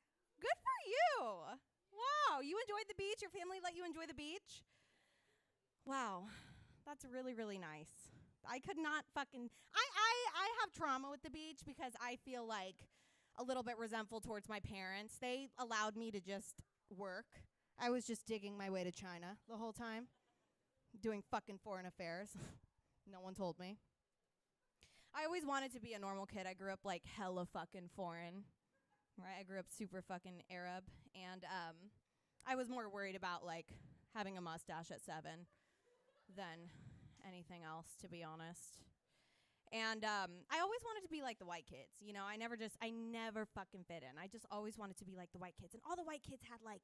Good for you. Wow, you enjoyed the beach? Your family let you enjoy the beach? Wow, that's really, really nice. I could not fucking, I have trauma with the beach because I feel like a little bit resentful towards my parents. They allowed me to just work. I was just digging my way to China the whole time, doing fucking foreign affairs. No one told me. I always wanted to be a normal kid. I grew up like hella fucking foreign, right? I grew up super fucking Arab, and I was more worried about like having a mustache at 7 than anything else, to be honest. And I always wanted to be like the white kids, you know. I never fucking fit in. I just always wanted to be like the white kids, and all the white kids had like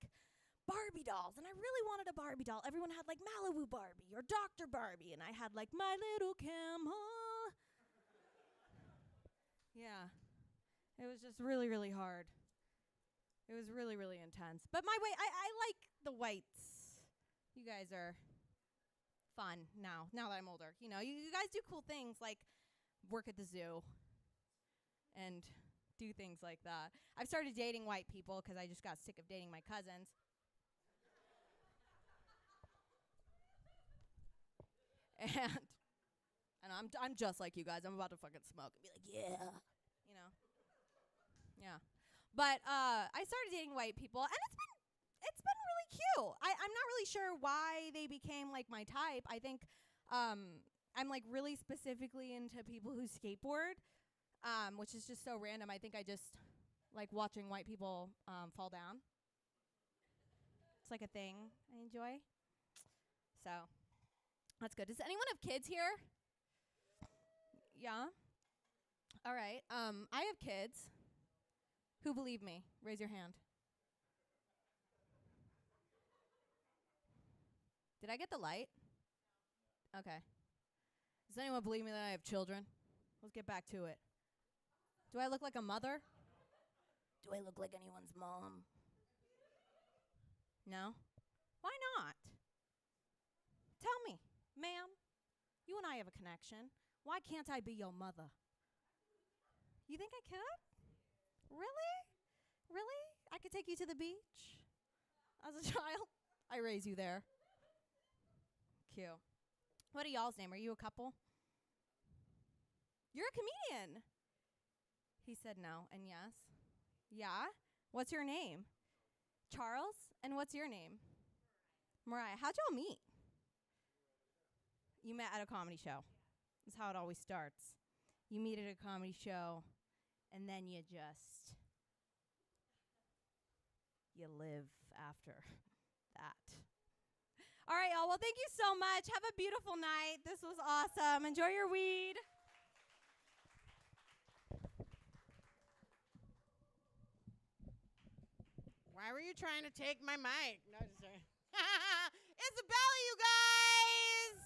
Barbie dolls, and I really wanted a Barbie doll. Everyone had like Malibu Barbie or Dr. Barbie, and I had like My Little Kim, huh? Yeah. It was just really, really hard. It was really, really intense. But my way, I like the whites. You guys are fun now that I'm older. You know, you guys do cool things like work at the zoo and do things like that. I've started dating white people because I just got sick of dating my cousins. And I'm just like you guys. I'm about to fucking smoke and be like, yeah, you know, yeah. But I started dating white people, and it's been really cute. I'm not really sure why they became like my type. I think I'm like really specifically into people who skateboard, which is just so random. I think I just like watching white people fall down. It's like a thing I enjoy. So that's good. Does anyone have kids here? Yeah? All right. I have kids. Who believe me? Raise your hand. Did I get the light? Okay. Does anyone believe me that I have children? Let's get back to it. Do I look like a mother? Do I look like anyone's mom? No? Why not? Tell me, ma'am, you and I have a connection. Why can't I be your mother? You think I could? Really? Really? I could take you to the beach? as a child. I raised you there. Cute. What are y'all's name? Are you a couple? You're a comedian. He said no and yes. Yeah? What's your name? Charles? And what's your name? Mariah. How'd y'all meet? You met at a comedy show. That's how it always starts. You meet at a comedy show, and then you live after that. All right, y'all. Well, thank you so much. Have a beautiful night. This was awesome. Enjoy your weed. Why were you trying to take my mic? No, just sorry. Isabella, you guys!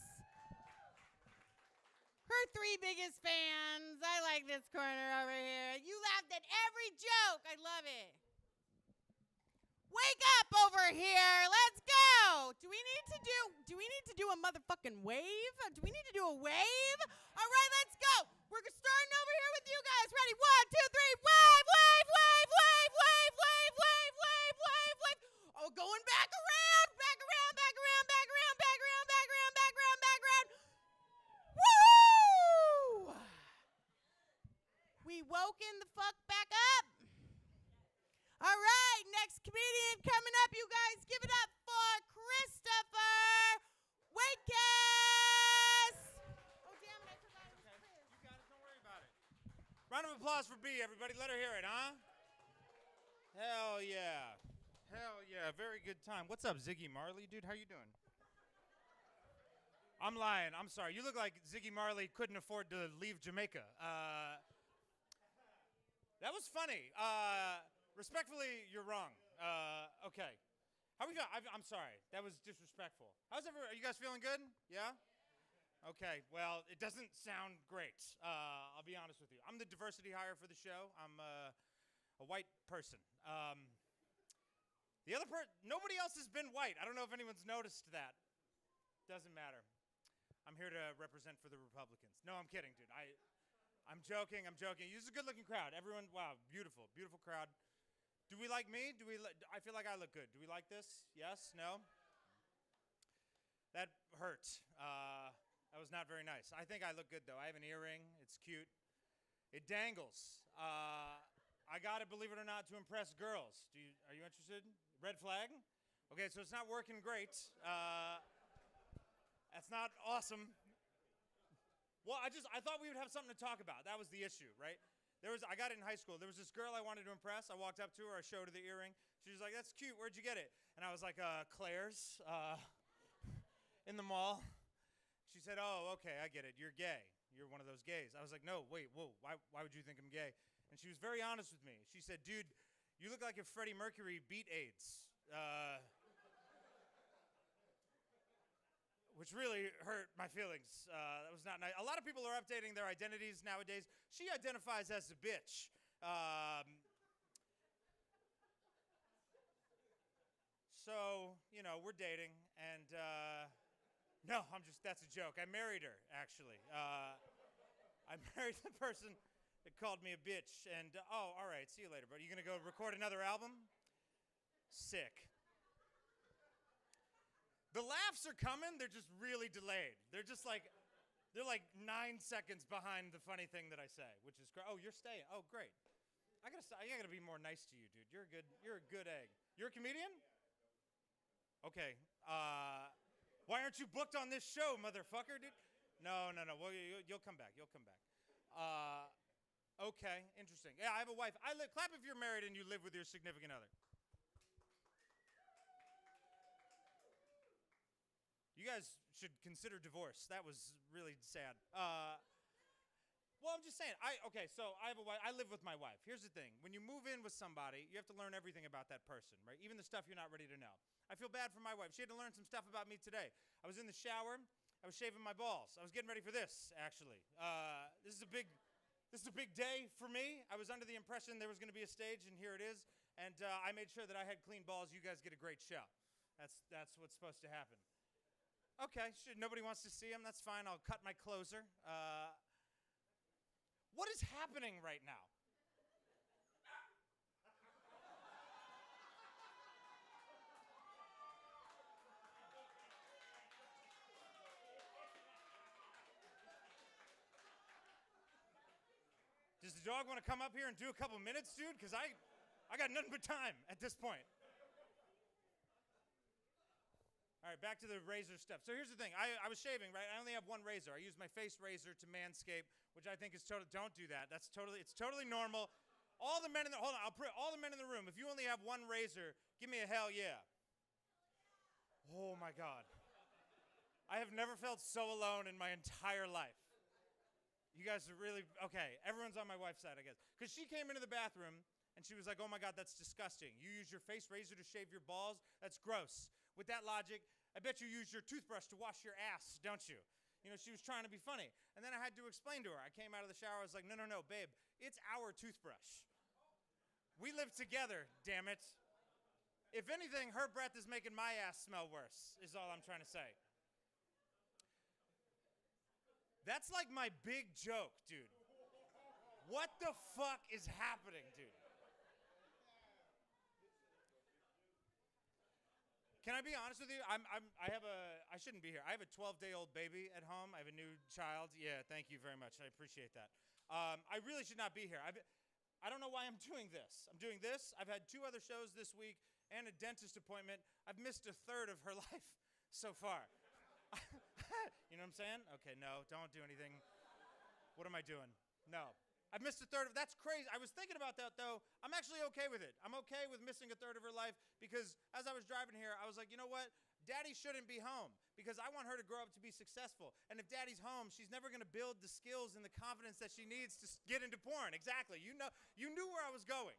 Her 3 biggest fans. I like this corner over here. You laughed at every joke. I love it. Wake up over here. Let's go. Do we need to do a motherfucking wave? Do we need to do a wave? All right, let's go. We're starting over here with you guys. Ready? 1, 2, 3. Wave, wave, wave, wave, wave, wave, wave, wave, wave, wave. Oh, going back around, back around, back around, back around, back around, back around, back around, back around. Woo! We woken the fuck back up. All right, next comedian coming up, you guys. Give it up for Christopher Waitkes. Oh, damn it, I forgot it was Chris. You got it, don't worry about it. Round of applause for B, everybody. Let her hear it, huh? Hell yeah. Hell yeah, very good time. What's up, Ziggy Marley, dude? How you doing? I'm lying. I'm sorry. You look like Ziggy Marley couldn't afford to leave Jamaica. That was funny. Respectfully, you're wrong. Okay. How we feeling? I'm sorry. That was disrespectful. Are you guys feeling good? Yeah? Okay. Well, it doesn't sound great. I'll be honest with you. I'm the diversity hire for the show. I'm a white person. Nobody else has been white. I don't know if anyone's noticed that. Doesn't matter. I'm here to represent for the Republicans. No, I'm kidding, dude. I'm joking. This is a good-looking crowd. Everyone, wow, beautiful, beautiful crowd. Do we like me? I feel like I look good. Do we like this? Yes? No? That hurt. That was not very nice. I think I look good, though. I have an earring. It's cute. It dangles. I got it, believe it or not, to impress girls. Are you interested? Red flag? Okay, so it's not working great. That's not awesome. Well, I thought we would have something to talk about. That was the issue, right? I got it in high school. There was this girl I wanted to impress. I walked up to her. I showed her the earring. She was like, "That's cute. Where'd you get it?" And I was like, "Claire's, in the mall." She said, "Oh, okay, I get it. You're gay. You're one of those gays." I was like, "No, wait, whoa. Why would you think I'm gay?" And she was very honest with me. She said, "Dude, you look like if Freddie Mercury beat AIDS." Which really hurt my feelings. That was not nice. A lot of people are updating their identities nowadays. She identifies as a bitch. So, we're dating, and no, that's a joke. I married her, actually. I married the person that called me a bitch, and, oh, all right, see you later, bro. You gonna go record another album? Sick. The laughs are coming, they're just really delayed. They're like 9 seconds behind the funny thing that I say, which is, oh, you're staying. Oh, great. I gotta be more nice to you, dude. You're a good egg. You're a comedian? Okay. Why aren't you booked on this show, motherfucker, dude? No. Well, you'll come back. Okay, interesting. Yeah, I have a wife. Clap if you're married and you live with your significant other. You guys should consider divorce. That was really sad. Well, I'm just saying. So I have a wife. I live with my wife. Here's the thing. When you move in with somebody, you have to learn everything about that person, right? Even the stuff you're not ready to know. I feel bad for my wife. She had to learn some stuff about me today. I was in the shower. I was shaving my balls. I was getting ready for this, actually. This is a big day for me. I was under the impression there was going to be a stage, and here it is. And I made sure that I had clean balls. You guys get a great show. That's what's supposed to happen. Okay, nobody wants to see him. That's fine. I'll cut my closer. What is happening right now? dog want to come up here and do a couple minutes, dude? Because I got nothing but time at this point. All right, back to the razor stuff. So here's the thing. I was shaving, right? I only have one razor. I use my face razor to manscape, which I think is total. Don't do that. It's totally normal. All the men in the hold on. I'll put all the men in the room. If you only have one razor, give me a hell yeah. Oh my God. I have never felt so alone in my entire life. You guys are really okay. Everyone's on my wife's side, I guess, because she came into the bathroom and she was like, "Oh my God, that's disgusting. You use your face razor to shave your balls? That's gross." With that logic, I bet you use your toothbrush to wash your ass, don't you? You know, she was trying to be funny. And then I had to explain to her. I came out of the shower. I was like, no, babe. It's our toothbrush. We live together, damn it. If anything, her breath is making my ass smell worse, is all I'm trying to say. That's like my big joke, dude. What the fuck is happening, dude? Can I be honest with you? I shouldn't be here. I have a 12-day-old baby at home. I have a new child. Yeah, thank you very much. I appreciate that. I really should not be here. I don't know why I'm doing this. I'm doing this. I've had 2 other shows this week and a dentist appointment. I've missed a third of her life so far. You know what I'm saying? Okay, no, don't do anything. What am I doing? No. I've missed a third of, that's crazy. I was thinking about that though. I'm actually okay with it. I'm okay with missing a third of her life because as I was driving here, I was like, you know what? Daddy shouldn't be home because I want her to grow up to be successful. And if daddy's home, she's never gonna build the skills and the confidence that she needs to get into porn. Exactly, you knew where I was going.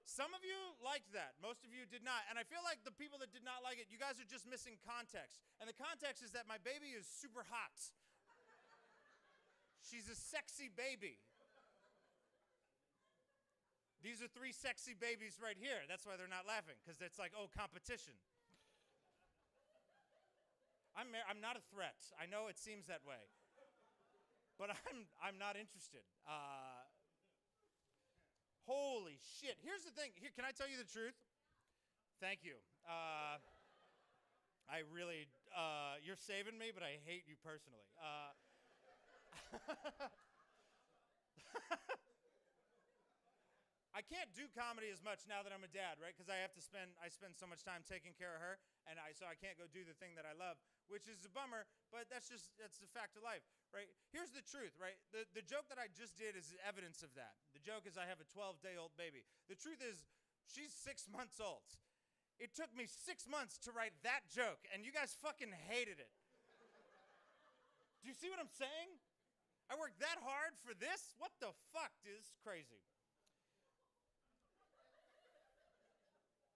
Some of you liked that, most of you did not. And I feel like the people that did not like it, you guys are just missing context. And the context is that my baby is super hot. She's a sexy baby. These are 3 sexy babies right here. That's why they're not laughing, because it's like, oh, competition. I'm not a threat. I know it seems that way. But I'm not interested. Holy shit. Here's the thing. Here, can I tell you the truth? Thank you. I really, you're saving me, but I hate you personally. I can't do comedy as much now that I'm a dad, right? Because I spend so much time taking care of her, and so I can't go do the thing that I love, which is a bummer, but that's the fact of life, right? Here's the truth, right? The joke that I just did is evidence of that. The joke is I have a 12-day-old baby. The truth is she's 6 months old. It took me 6 months to write that joke, and you guys fucking hated it. Do you see what I'm saying? I worked that hard for this? What the fuck, dude? This is crazy.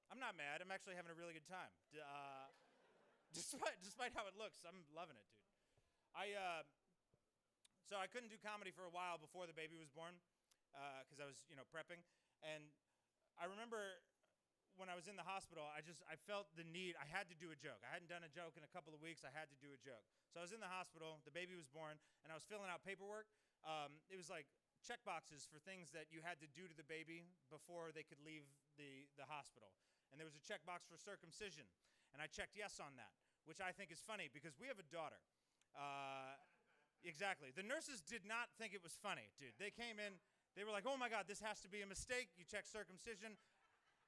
I'm not mad. I'm actually having a really good time. Despite how it looks, I'm loving it, dude. So I couldn't do comedy for a while before the baby was born because I was, prepping. And I remember when I was in the hospital, I felt the need. I had to do a joke. I hadn't done a joke in a couple of weeks. I had to do a joke. So I was in the hospital. The baby was born, and I was filling out paperwork. It was like check boxes for things that you had to do to the baby before they could leave the hospital. And there was a checkbox for circumcision, and I checked yes on that, which I think is funny because we have a daughter. Exactly. The nurses did not think it was funny, dude. They came in. They were like, "Oh my God, this has to be a mistake. You check circumcision."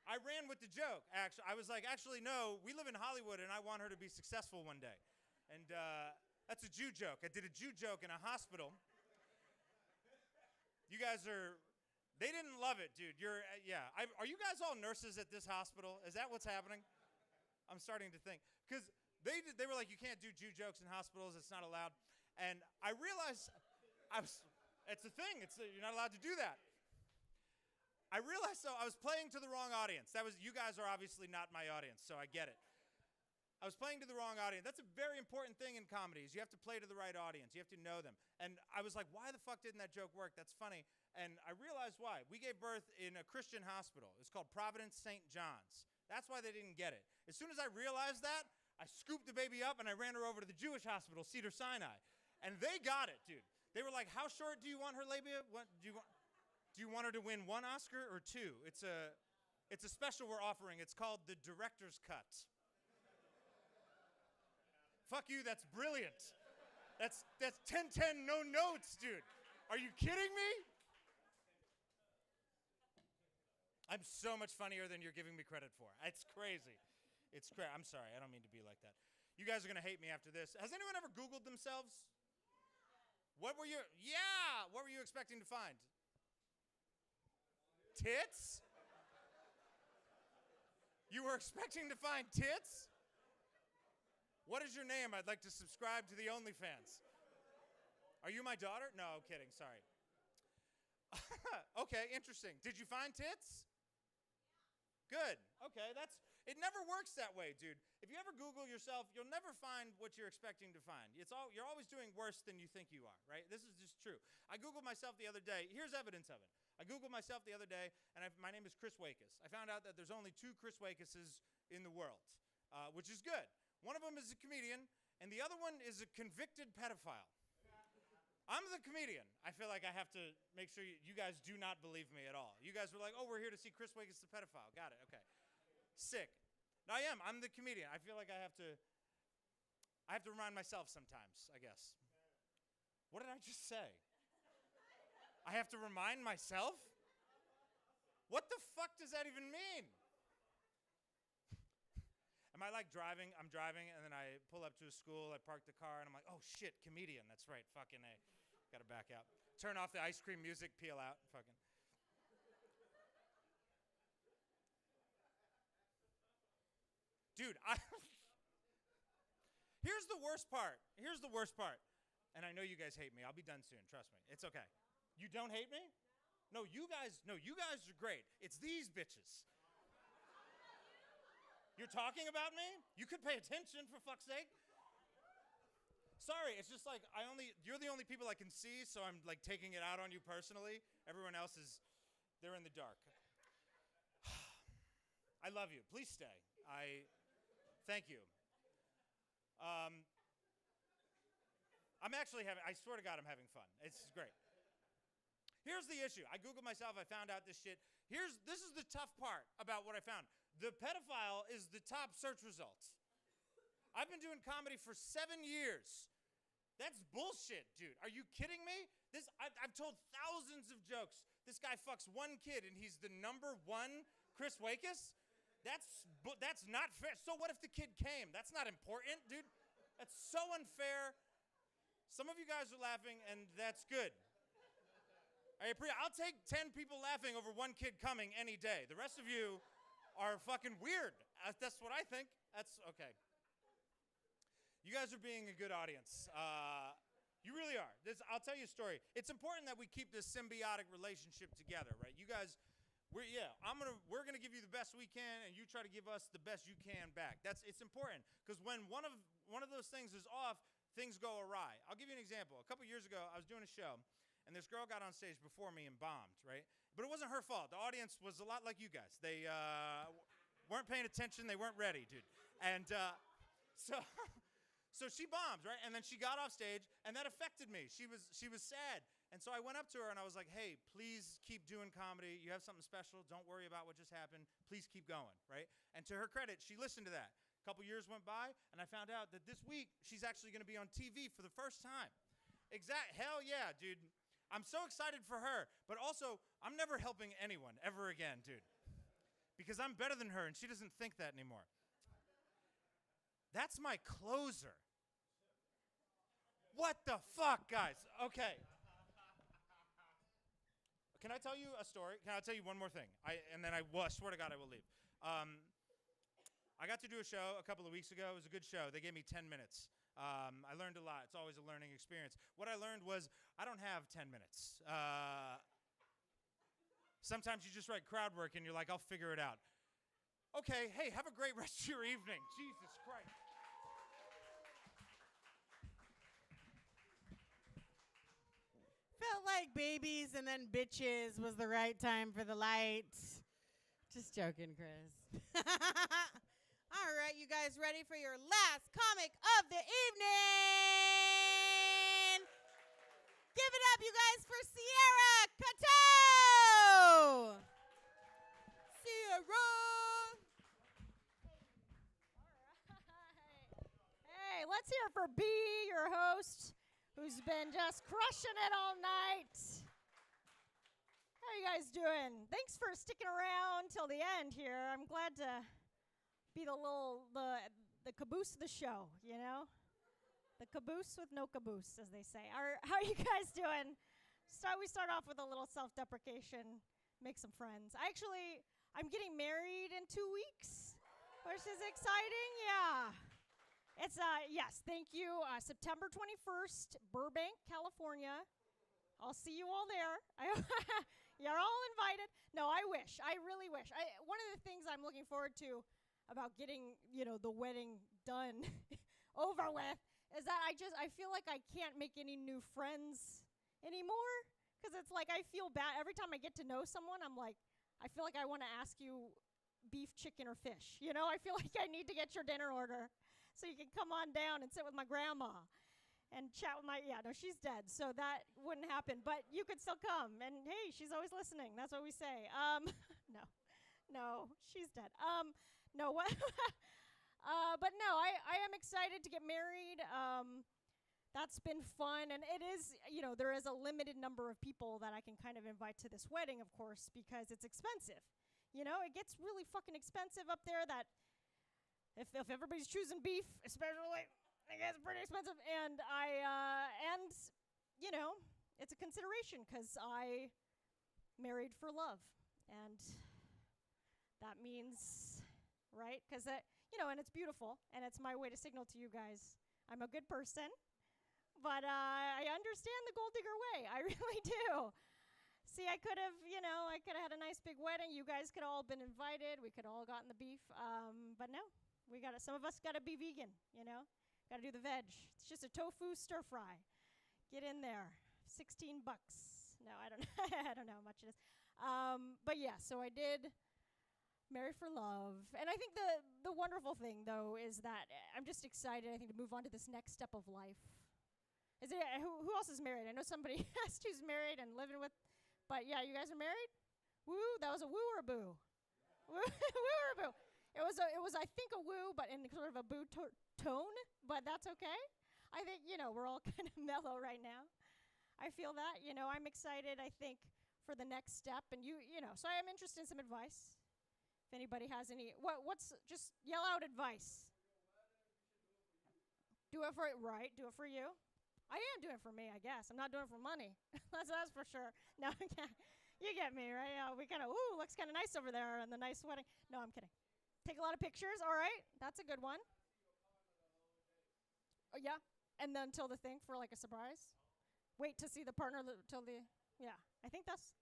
I ran with the joke, actually. I was like, actually, no, we live in Hollywood, and I want her to be successful one day. And that's a Jew joke. I did a Jew joke in a hospital. You guys they didn't love it, dude. Are you guys all nurses at this hospital? Is that what's happening? I'm starting to think. Because they were like, you can't do Jew jokes in hospitals. It's not allowed. And I realized, it's a thing. You're not allowed to do that. I realized I was playing to the wrong audience. You guys are obviously not my audience, so I get it. I was playing to the wrong audience. That's a very important thing in comedies. You have to play to the right audience. You have to know them. And I was like, why the fuck didn't that joke work? That's funny. And I realized why. We gave birth in a Christian hospital. It's called Providence St. John's. That's why they didn't get it. As soon as I realized that, I scooped the baby up and I ran her over to the Jewish hospital, Cedars-Sinai. And they got it, dude. They were like, how short do you want her labia? Do you want her to win 1 Oscar or 2? It's a special we're offering. It's called the Director's Cut. Fuck you, that's brilliant. That's 10-10, no notes, dude. Are you kidding me? I'm so much funnier than you're giving me credit for. It's crazy. It's crazy. I'm sorry. I don't mean to be like that. You guys are going to hate me after this. Has anyone ever Googled themselves? What were you expecting to find? Tits? You were expecting to find tits? What is your name? I'd like to subscribe to the OnlyFans. Are you my daughter? No, kidding. Sorry. Okay, interesting. Did you find tits? Good. Okay, it never works that way, dude. If you ever Google yourself, you'll never find what you're expecting to find. You're always doing worse than you think you are, right? This is just true. I Googled myself the other day. Here's evidence of it. I Googled myself the other day, and my name is Chris Wakus. I found out that there's only 2 Chris Wakuses in the world, which is good. One of them is a comedian, and the other one is a convicted pedophile. I'm the comedian. I feel like I have to make sure you guys do not believe me at all. You guys were like, oh, we're here to see Chris Wakus the pedophile. Got it. Okay. Sick. No, I am. I'm the comedian. I feel like I have to remind myself sometimes, I guess. What did I just say? I have to remind myself? What the fuck does that even mean? Am I like driving? I'm driving, and then I pull up to a school, I park the car, and I'm like, oh shit, comedian. That's right, fucking A. Gotta back out. Turn off the ice cream music, peel out, fucking. Dude, here's the worst part. And I know you guys hate me. I'll be done soon, trust me. It's okay. You don't hate me? No, you guys are great. It's these bitches. You're talking about me? You could pay attention, for fuck's sake. Sorry, it's just like you're the only people I can see, so I'm like taking it out on you personally. Everyone else they're in the dark. I love you. Please stay. Thank you. I swear to God, I'm having fun. It's great. Here's the issue. I Googled myself. I found out this shit. This is the tough part about what I found. The pedophile is the top search results. I've been doing comedy for 7 years. That's bullshit, dude. Are you kidding me? I've told thousands of jokes. This guy fucks one kid, and he's the #1 Chris Wakus? That's not fair. So what if the kid came? That's not important, dude. That's so unfair. Some of you guys are laughing, and that's good. I'll take 10 people laughing over one kid coming any day. The rest of you are fucking weird. That's what I think. That's okay. You guys are being a good audience. You really are. I'll tell you a story. It's important that we keep this symbiotic relationship together, right? You guys, we're gonna give you the best we can, and you try to give us the best you can back. It's important because when one of those things is off, things go awry. I'll give you an example. A couple years ago, I was doing a show, and this girl got on stage before me and bombed, right? But it wasn't her fault. The audience was a lot like you guys. They weren't paying attention. They weren't ready, dude. And so she bombed, right? And then she got off stage, and that affected me. She was sad. And so I went up to her, and I was like, hey, please keep doing comedy. You have something special. Don't worry about what just happened. Please keep going, right? And to her credit, she listened to that. A couple years went by, and I found out that this week, she's actually going to be on TV for the first time. Hell yeah, dude. I'm so excited for her. But also, I'm never helping anyone ever again, dude. Because I'm better than her, and she doesn't think that anymore. That's my closer. What the fuck, guys? Okay. Can I tell you a story? Can I tell you one more thing? I swear to God I will leave. I got to do a show a couple of weeks ago. It was a good show. They gave me 10 minutes. I learned a lot. It's always a learning experience. What I learned was I don't have 10 minutes. Sometimes you just write crowd work and you're like, I'll figure it out. Okay, hey, have a great rest of your evening. Jesus Christ. Felt like babies and then bitches was the right time for the lights. Just joking, Chris. All right, you guys ready for your last comic of the evening? Give it up, you guys, for Sierra Cato. Sierra. Hey, let's hear it for B, your host. who's been just crushing it all night. How you guys doing? Thanks for sticking around till the end here. I'm glad to be the caboose of the show, you know? The caboose with no caboose, as they say. How are you guys doing? We start off with a little self-deprecation, make some friends. I'm getting married in 2 weeks, which is exciting. Yeah. It's, yes, thank you. September 21st, Burbank, California. I'll see you all there. You're all invited. No, I wish. I really wish. One of the things I'm looking forward to about getting, the wedding done over with is that I feel like I can't make any new friends anymore, because it's like I feel bad. Every time I get to know someone, I'm like, I feel like I want to ask you beef, chicken, or fish. I feel like I need to get your dinner order so you can come on down and sit with my grandma and chat with she's dead, so that wouldn't happen. But you could still come, and hey, she's always listening. That's what we say. No, she's dead. No, what? But no, I am excited to get married. That's been fun, and it is, there is a limited number of people that I can kind of invite to this wedding, of course, because it's expensive. It gets really fucking expensive up there. That if everybody's choosing beef, especially, it gets pretty expensive. And it's a consideration because I married for love, and that means, right? Because and it's beautiful, and it's my way to signal to you guys I'm a good person. But I understand the gold digger way. I really do. See, I could have had a nice big wedding. You guys could have all been invited. We could have all gotten the beef. But no, some of us got to be vegan, Got to do the veg. It's just a tofu stir fry. Get in there. $16. No, I don't know. I don't know how much it is. But yeah, so I did marry for love. And I think the wonderful thing, though, is that I'm just excited, I think, to move on to this next step of life. Who else is married? I know somebody asked who's married and living with, but yeah, you guys are married? Woo, that was a woo or a boo? Woo or a boo? It was I think a woo, but in sort of a boo tone, but that's okay. I think, we're all kind of mellow right now. I feel that, I'm excited, I think, for the next step, and so I am interested in some advice. If anybody has any, just yell out advice. Do it for you. I am doing it for me, I guess. I'm not doing it for money. that's for sure. No, you get me, right? We kind of, looks kind of nice over there and the nice wedding. No, I'm kidding. Take a lot of pictures. All right, that's a good one. Oh, yeah, and then till the thing for like a surprise. Wait to see the partner till the, yeah. I think that's.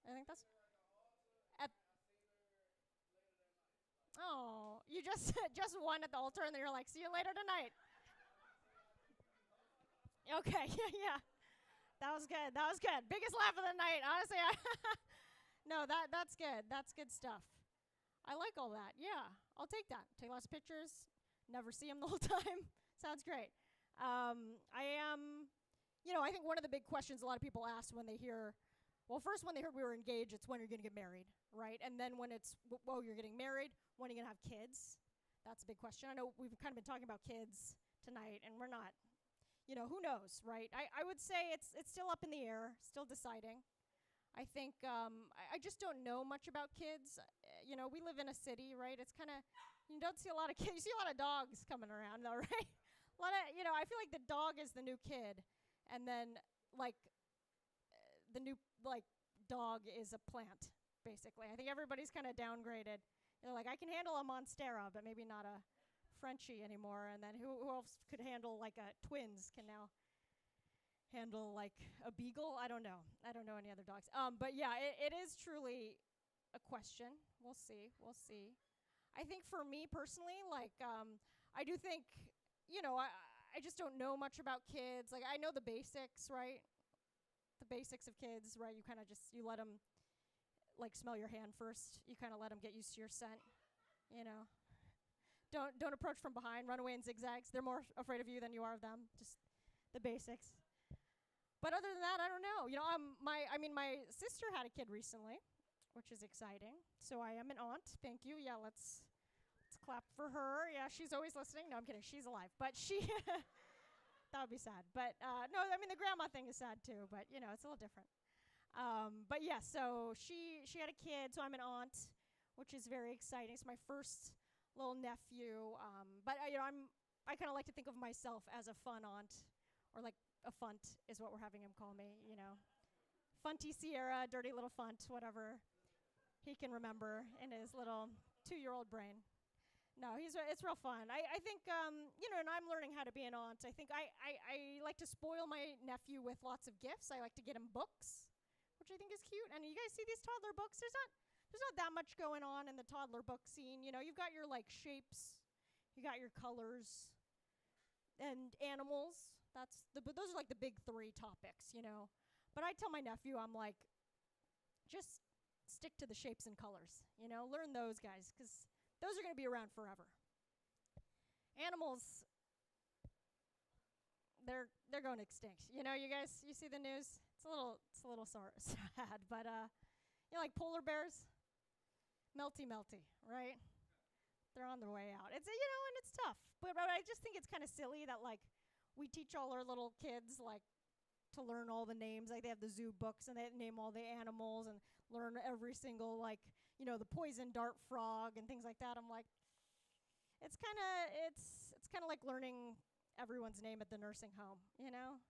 Oh, you just one at the altar, and then you're like, see you later tonight. Okay, yeah. That was good. Biggest laugh of the night, honestly. No, that's good. That's good stuff. I like all that. Yeah, I'll take that. Take lots of pictures. Never see them the whole time. Sounds great. I think one of the big questions a lot of people ask when they hear, first when they heard we were engaged, it's when you're going to get married, right? And then when it's, you're getting married, when are you going to have kids? That's a big question. I know we've kind of been talking about kids tonight, and we're not. Who knows, right? I would say it's still up in the air, still deciding. I think I just don't know much about kids. We live in a city, right? It's kind of, you don't see a lot of kids. You see a lot of dogs coming around, though, right? A lot of, I feel like the dog is the new kid. And then, the new, dog is a plant, basically. I think everybody's kind of downgraded. They're like, I can handle a Monstera, but maybe not a Frenchie anymore. And then who else could handle twins can now handle a beagle? I don't know any other dogs. But yeah, it is truly a question. We'll see. I think for me personally, I do think, I just don't know much about kids. I know the basics, right? The basics of kids, right? You kind of you let them smell your hand first. You kind of let them get used to your scent, Don't approach from behind. Run away in zigzags. They're more afraid of you than you are of them. Just the basics. But other than that, I don't know. My sister had a kid recently, which is exciting. So I am an aunt. Thank you. Yeah, let's clap for her. Yeah, she's always listening. No, I'm kidding. She's alive. But she That would be sad. But no, I mean the grandma thing is sad too. But you know, it's a little different. But yeah, so she had a kid, so I'm an aunt, which is very exciting. It's my first little nephew. But you know, I kind of like to think of myself as a fun aunt, or like a funt is what we're having him call me. You know, Funty Sierra, dirty little funt, whatever he can remember in his little 2-year-old brain. No, it's real fun. I think, you know, and I'm learning how to be an aunt. I think I like to spoil my nephew with lots of gifts. I like to get him books, which I think is cute. And you guys see these toddler books? There's not that much going on in the toddler book scene. You know, you've got your like shapes, you got your colors, and animals. But those are like the big 3 topics, you know. But I tell my nephew, I'm like, just stick to the shapes and colors. You know, learn those guys, because those are going to be around forever. Animals, they're going extinct. You know, you guys, you see the news? It's a little sad, but you know, like polar bears, melty, right? They're on their way out. It's you know, and it's tough. But I just think it's kind of silly that like we teach all our little kids like to learn all the names. Like they have the zoo books and they name all the animals and learn every single like, you know, the poison dart frog and things like that. I'm like, it's kind of like learning everyone's name at the nursing home, you know?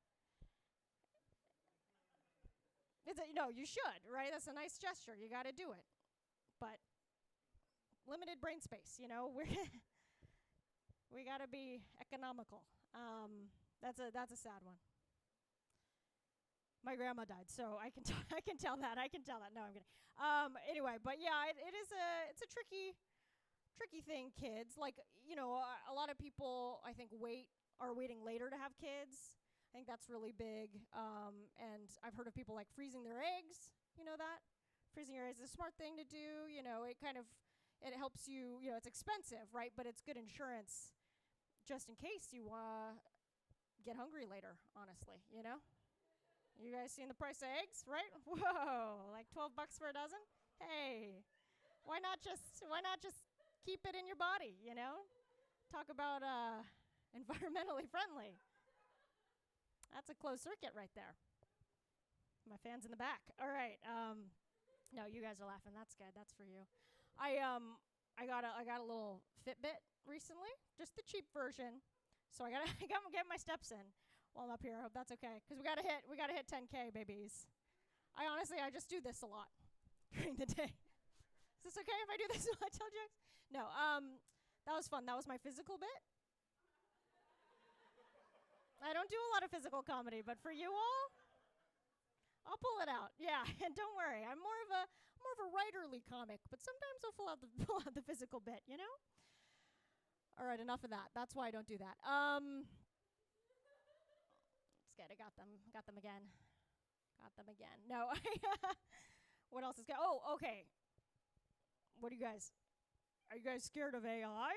You should, right? That's a nice gesture. You got to do it. But limited brain space, you know? We got to be economical. That's a sad one. My grandma died, so I can tell that. No, I'm kidding. Anyway, but yeah, it's a tricky thing, kids. Like, you know, a lot of people I think are waiting later to have kids. I think that's really big. And I've heard of people like freezing their eggs. You know that? Freezing your eggs is a smart thing to do. You know, it helps you, you know, it's expensive, right? But it's good insurance just in case you get hungry later, honestly, you know? You guys seen the price of eggs, right? Whoa, like $12 for a dozen? Hey, why not just keep it in your body, you know? Talk about environmentally friendly. That's a closed circuit right there. My fans in the back. All right. No, you guys are laughing. That's good. That's for you. I got a little Fitbit recently, just the cheap version. So I got to get my steps in while I'm up here. I hope that's okay, because we gotta hit 10K, babies. I just do this a lot during the day. Is this okay if I do this while I tell jokes? No. That was fun. That was my physical bit. I don't do a lot of physical comedy, but for you all, I'll pull it out. Yeah, and don't worry, I'm more of a writerly comic, but sometimes I'll pull out the physical bit, you know? All right, enough of that. That's why I don't do that. It's good. I got them again. No, what else is good? Oh, okay. Are you guys scared of AI?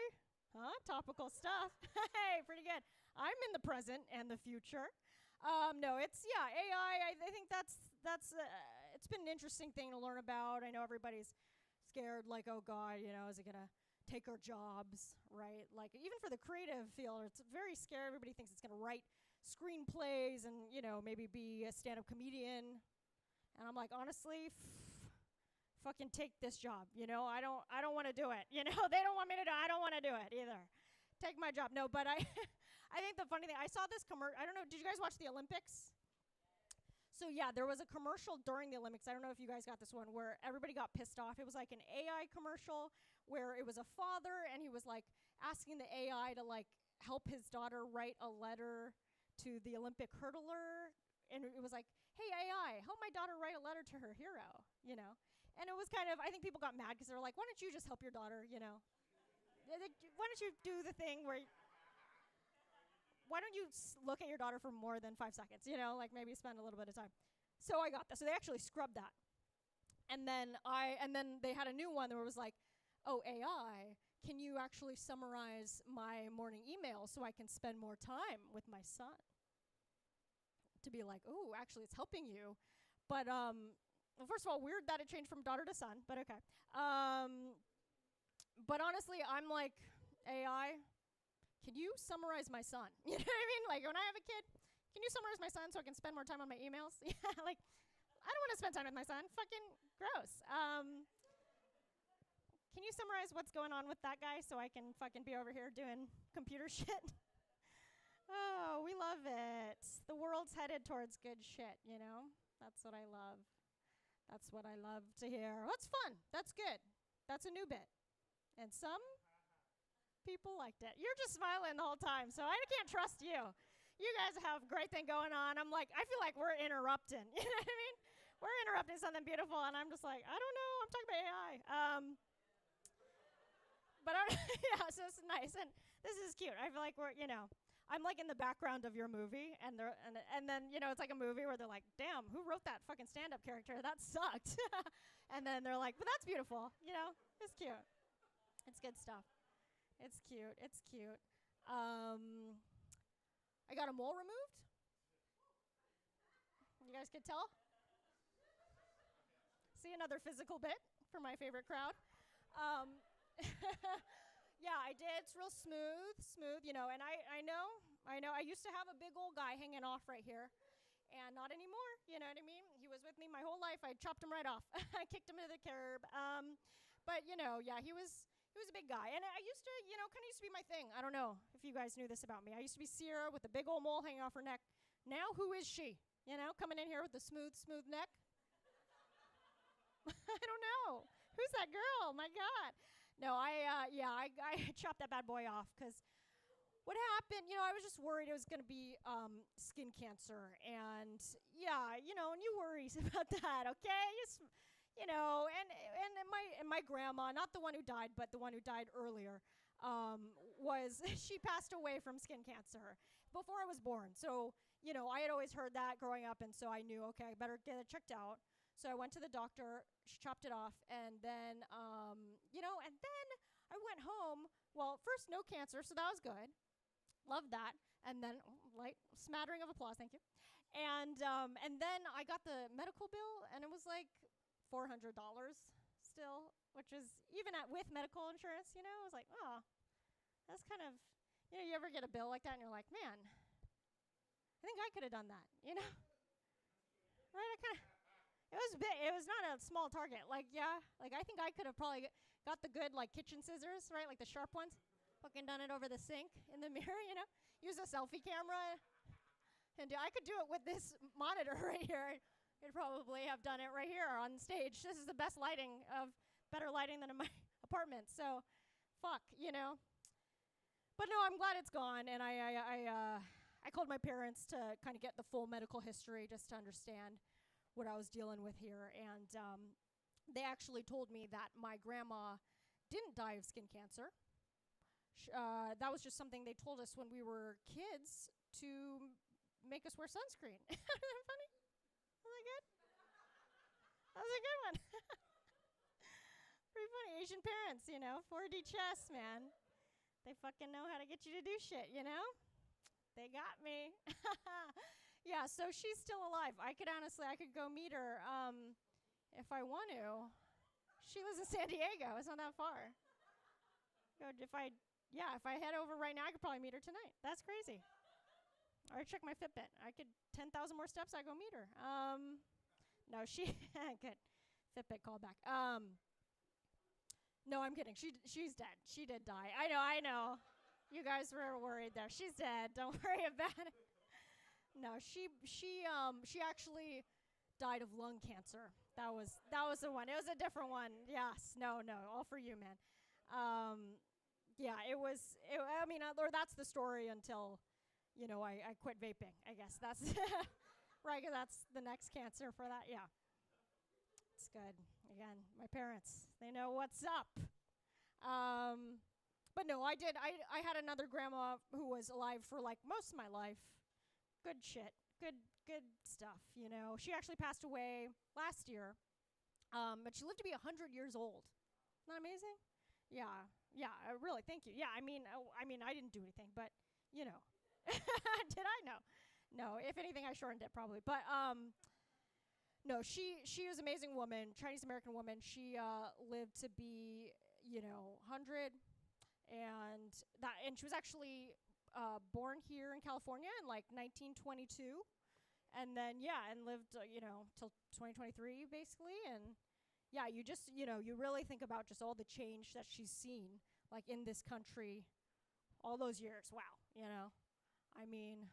Huh? Topical stuff. Hey, pretty good. I'm in the present and the future. No, AI. I think that's it's been an interesting thing to learn about. I know everybody's scared, like, oh God, you know, is it gonna take our jobs, right? Like, even for the creative field, it's very scary. Everybody thinks it's gonna write screenplays and, you know, maybe be a stand-up comedian. And I'm like, honestly, fucking take this job, you know? I don't want to do it, you know? They don't want me to do it. I don't want to do it either. Take my job. No, but I think the funny thing, I saw this commercial. I don't know, did you guys watch the Olympics? So yeah, there was a commercial during the Olympics. I don't know if you guys got this one, where everybody got pissed off. It was like an AI commercial where it was a father and he was like asking the AI to like help his daughter write a letter to the Olympic hurdler. And it was like, hey, AI, help my daughter write a letter to her hero, you know? And it was kind of, I think people got mad because they were like, why don't you just help your daughter, you know? Why don't you do the thing where, why don't you look at your daughter for more than 5 seconds, you know? Like maybe spend a little bit of time. So I got that. So they actually scrubbed that. And then they had a new one where it was like, oh, AI, can you actually summarize my morning email so I can spend more time with my son? To be like, oh, actually it's helping you. But, well, first of all, weird that it changed from daughter to son, but okay. But honestly, I'm like, AI, can you summarize my son? You know what I mean? Like, when I have a kid, can you summarize my son so I can spend more time on my emails? Yeah, like, I don't want to spend time with my son. Fucking gross. Can you summarize what's going on with that guy so I can fucking be over here doing computer shit? Oh, we love it. The world's headed towards good shit, you know? That's what I love. That's what I love to hear. That's fun. That's good. That's a new bit. And some people liked it. You're just smiling the whole time, so I can't trust you. You guys have a great thing going on. I'm like, I feel like we're interrupting. You know what I mean? We're interrupting something beautiful, and I'm just like, I don't know. I'm talking about AI. But yeah, so it's nice, and this is cute. I feel like we're, I'm like in the background of your movie, and then it's like a movie where they're like, damn, who wrote that fucking stand-up character? That sucked. And then they're like, but that's beautiful. It's cute. It's good stuff. It's cute. It's cute. I got a mole removed. You guys could tell. See, another physical bit for my favorite crowd. Yeah, I did. It's real smooth, and I know. I used to have a big old guy hanging off right here, and not anymore. You know what I mean? He was with me my whole life. I chopped him right off. I kicked him to the curb. But yeah, he was a big guy, and I used to, kind of used to be my thing. I don't know if you guys knew this about me. I used to be Sierra with a big old mole hanging off her neck. Now, who is she? Coming in here with the smooth neck. I don't know. Who's that girl? My God. No, I chopped that bad boy off because what happened, I was just worried it was going to be skin cancer. And yeah, and you worry about that, okay? And my grandma, not the one who died, but the one who died earlier, she passed away from skin cancer before I was born. So, I had always heard that growing up, and so I knew, okay, I better get it checked out. So I went to the doctor, she chopped it off, and then, and then I went home. Well, first, no cancer, so that was good. Loved that. And then, light smattering of applause, thank you. And then I got the medical bill, and it was like $400 still, which is, even with medical insurance, it was like, oh, that's kind of, you ever get a bill like that, and you're like, man, I think I could have done that, Right, it was big. It was not a small target. Like, yeah, like I think I could have probably got the good, like, kitchen scissors, right, like the sharp ones, fucking done it over the sink in the mirror, use a selfie camera, and I could do it with this monitor right here. I'd probably have done it right here on stage. This is the best lighting, better lighting than in my apartment. So, fuck, But no, I'm glad it's gone, and I called my parents to kind of get the full medical history just to understand what I was dealing with here, and they actually told me that my grandma didn't die of skin cancer. That was just something they told us when we were kids to make us wear sunscreen. Isn't that funny? Was that good? That was a good one. Pretty funny. Asian parents, 4D chess, man. They fucking know how to get you to do shit, They got me. Yeah, so she's still alive. I could go meet her if I want to. She lives in San Diego. It's not that far. If I head over right now, I could probably meet her tonight. That's crazy. Or check my Fitbit. I could 10,000 more steps. I go meet her. No, she good. Fitbit callback. No, I'm kidding. She's dead. She did die. I know. You guys were worried there. She's dead. Don't worry about it. No, she actually died of lung cancer. That was the one. It was a different one. Yes. No. All for you, man. Yeah, or that's the story until, I quit vaping. I guess that's right. 'Cause that's the next cancer for that. Yeah. It's good. Again, my parents, they know what's up. But no, I had another grandma who was alive for like most of my life. Good shit. Good stuff, She actually passed away last year, but she lived to be 100 years old. Isn't that amazing? Yeah, really, thank you. Yeah, I mean, I didn't do anything, but, did I? No, if anything, I shortened it probably. But, no, she was an amazing woman, Chinese-American woman. She lived to be, 100. and she was actually born here in California in like 1922, and then and lived till 2023 basically. And you just you really think about just all the change that she's seen like in this country all those years. Wow, I mean,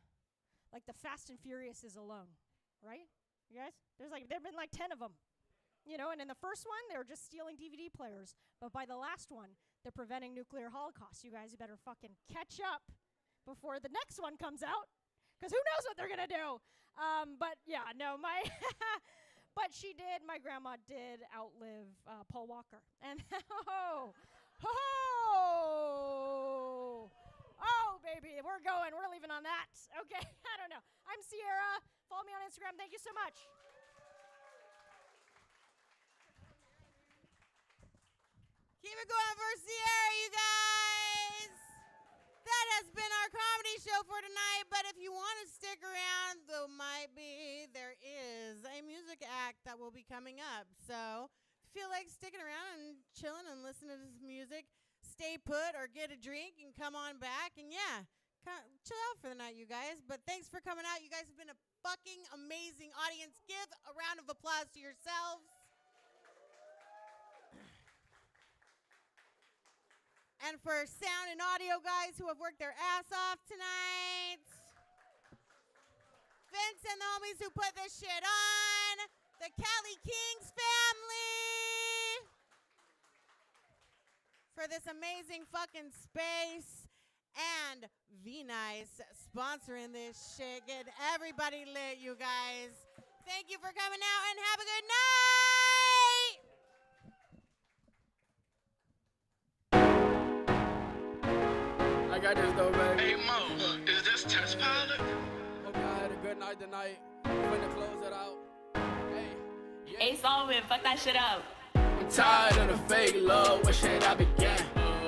like the Fast and Furious is alone, right? You guys, there've been like 10 of them. And in the first one, they were just stealing DVD players. But by the last one, they're preventing nuclear holocaust. You guys better fucking catch up before the next one comes out, because who knows what they're going to do. But my grandma did outlive Paul Walker. And baby, we're leaving on that. Okay, I don't know. I'm Sierra. Follow me on Instagram. Thank you so much. Keep it going for Sierra, you guys. That has been our comedy show for tonight. But if you want to stick around, there is a music act that will be coming up. So if you feel like sticking around and chilling and listening to this music, stay put or get a drink and come on back. And chill out for the night, you guys. But thanks for coming out. You guys have been a fucking amazing audience. Give a round of applause to yourselves. And for sound and audio guys who have worked their ass off tonight. Vince and the homies who put this shit on. The Cali Kings family. For this amazing fucking space. And V-Nice sponsoring this shit. Get everybody lit, you guys. Thank you for coming out and have a good night. I got this though, baby. Hey Mo, is this Test Pilot? Hope y'all had a good night tonight. When to close it out. Hey, Hey Solomon, fuck that shit up. I'm tired of the fake love. Where should I begin?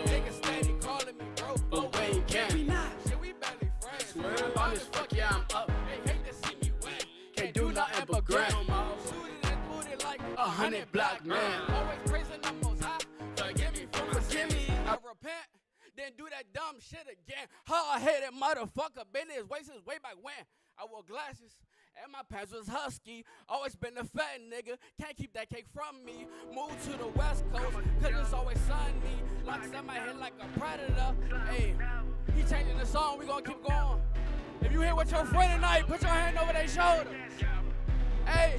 Niggas steady calling me broke, but we ain't can. Shit, we barely friends. Swear on this fuck, yeah, I'm up. They hate to see me win. Can't do nothing but grin. Suited and booted like 100 black men. Always praising the most high. Forgive me for my sins. I repent. Then do that dumb shit again. Hard-headed motherfucker, been his way since way back when. I wore glasses and my pants was husky. Always been a fat nigga, can't keep that cake from me. Moved to the west coast, cause it's always sunny. Locks in my head like a predator. Hey, he changing the song, we gon' keep going. If you here with your friend tonight, put your hand over their shoulder. Hey,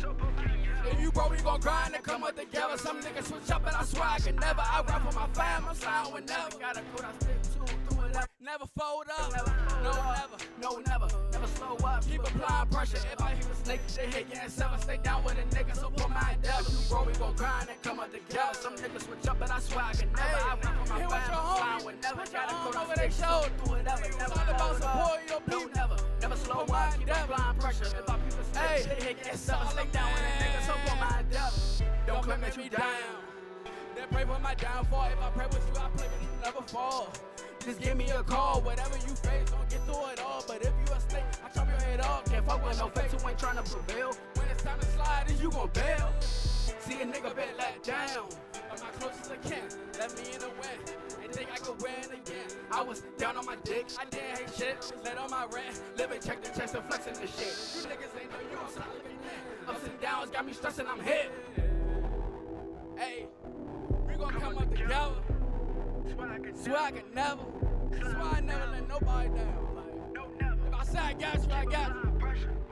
if you broke, we gon' grind and come up together. Some niggas switch up and I swear I can never. I rap for my fam, I'm sliding with never. Gotta go, I stick to it, do it up. Never fold up, never slow up. Keep applying pressure, if I hear a snake, they hit getting seven. Stay down with a nigga, so put my endeavor. You broke, we gon' grind and come up together. Some niggas switch up and I swear I can never. I rap for my fam, I'm sliding with never. Gotta go, over their shoulder, do it ever. It's all about supporting your people. Never slow up, keep applying pressure. If I people snake, they hit getting seven. Stay down with a nigga, so put my endeavor. Don't let me down. Then pray for my downfall. If I pray with you, I pray with you, never fall. Just give me a call, whatever you face, don't get through it all. But if you a snake, I chop your head off. Can't fuck with no fakes who ain't tryna prevail. When it's time to slide, is you gon' bail? See a nigga been let down. I'm my closest I can, let me in the win. And think I could win again. I was down on my dick, I didn't hate shit. Let on my rent, living check the chest and flexing the shit. You niggas ain't know you on solid connect. Ups and downs got me stressing, I'm hit. Hey, we gon' come up together. Swear I can never. Swear I never let nobody down. Like, if I say I got you, I got you.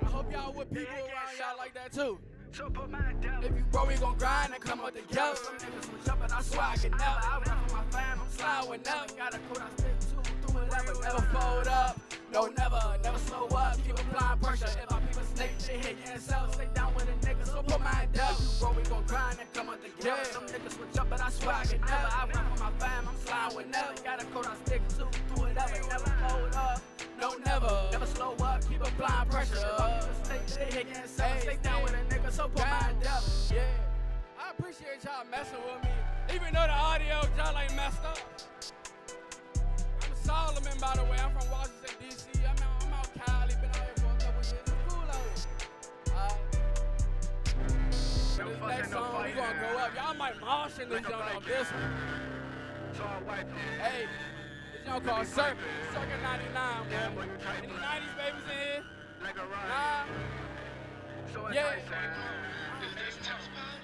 I hope y'all with people around y'all like that too. If you broke, we gon' grind and come up together. Some niggas switch up and I swear I can never. I rap for my fam, I'm sliding with never. Got a code, I stick to it, do it ever. Never fold up, never slow up. Keep applying pressure. If I people snake, they hit getting self. Stay down with a nigga, so put my endeavor. If you broke, we gon' grind and come up together. Some niggas switch up and I swear I can never. I rap for my fam, I'm sliding with never. Got a code, I stick to it, do it ever. Never fold up. Never slow up, keep applying pressure. Stay hit getting self, stay down with a nigga, so put my endeavor. Yeah, I appreciate y'all messing with me, even though the audio y'all ain't messed up. I'm Solomon, by the way. I'm from Washington D.C. I'm out Cali, been out here for a couple years. It's cool out here. This next song, we gonna go up. Y'all might march in this joint on this one. Hey. Young called Circa 99, man. Any 90s babies in here? Nah. Yeah.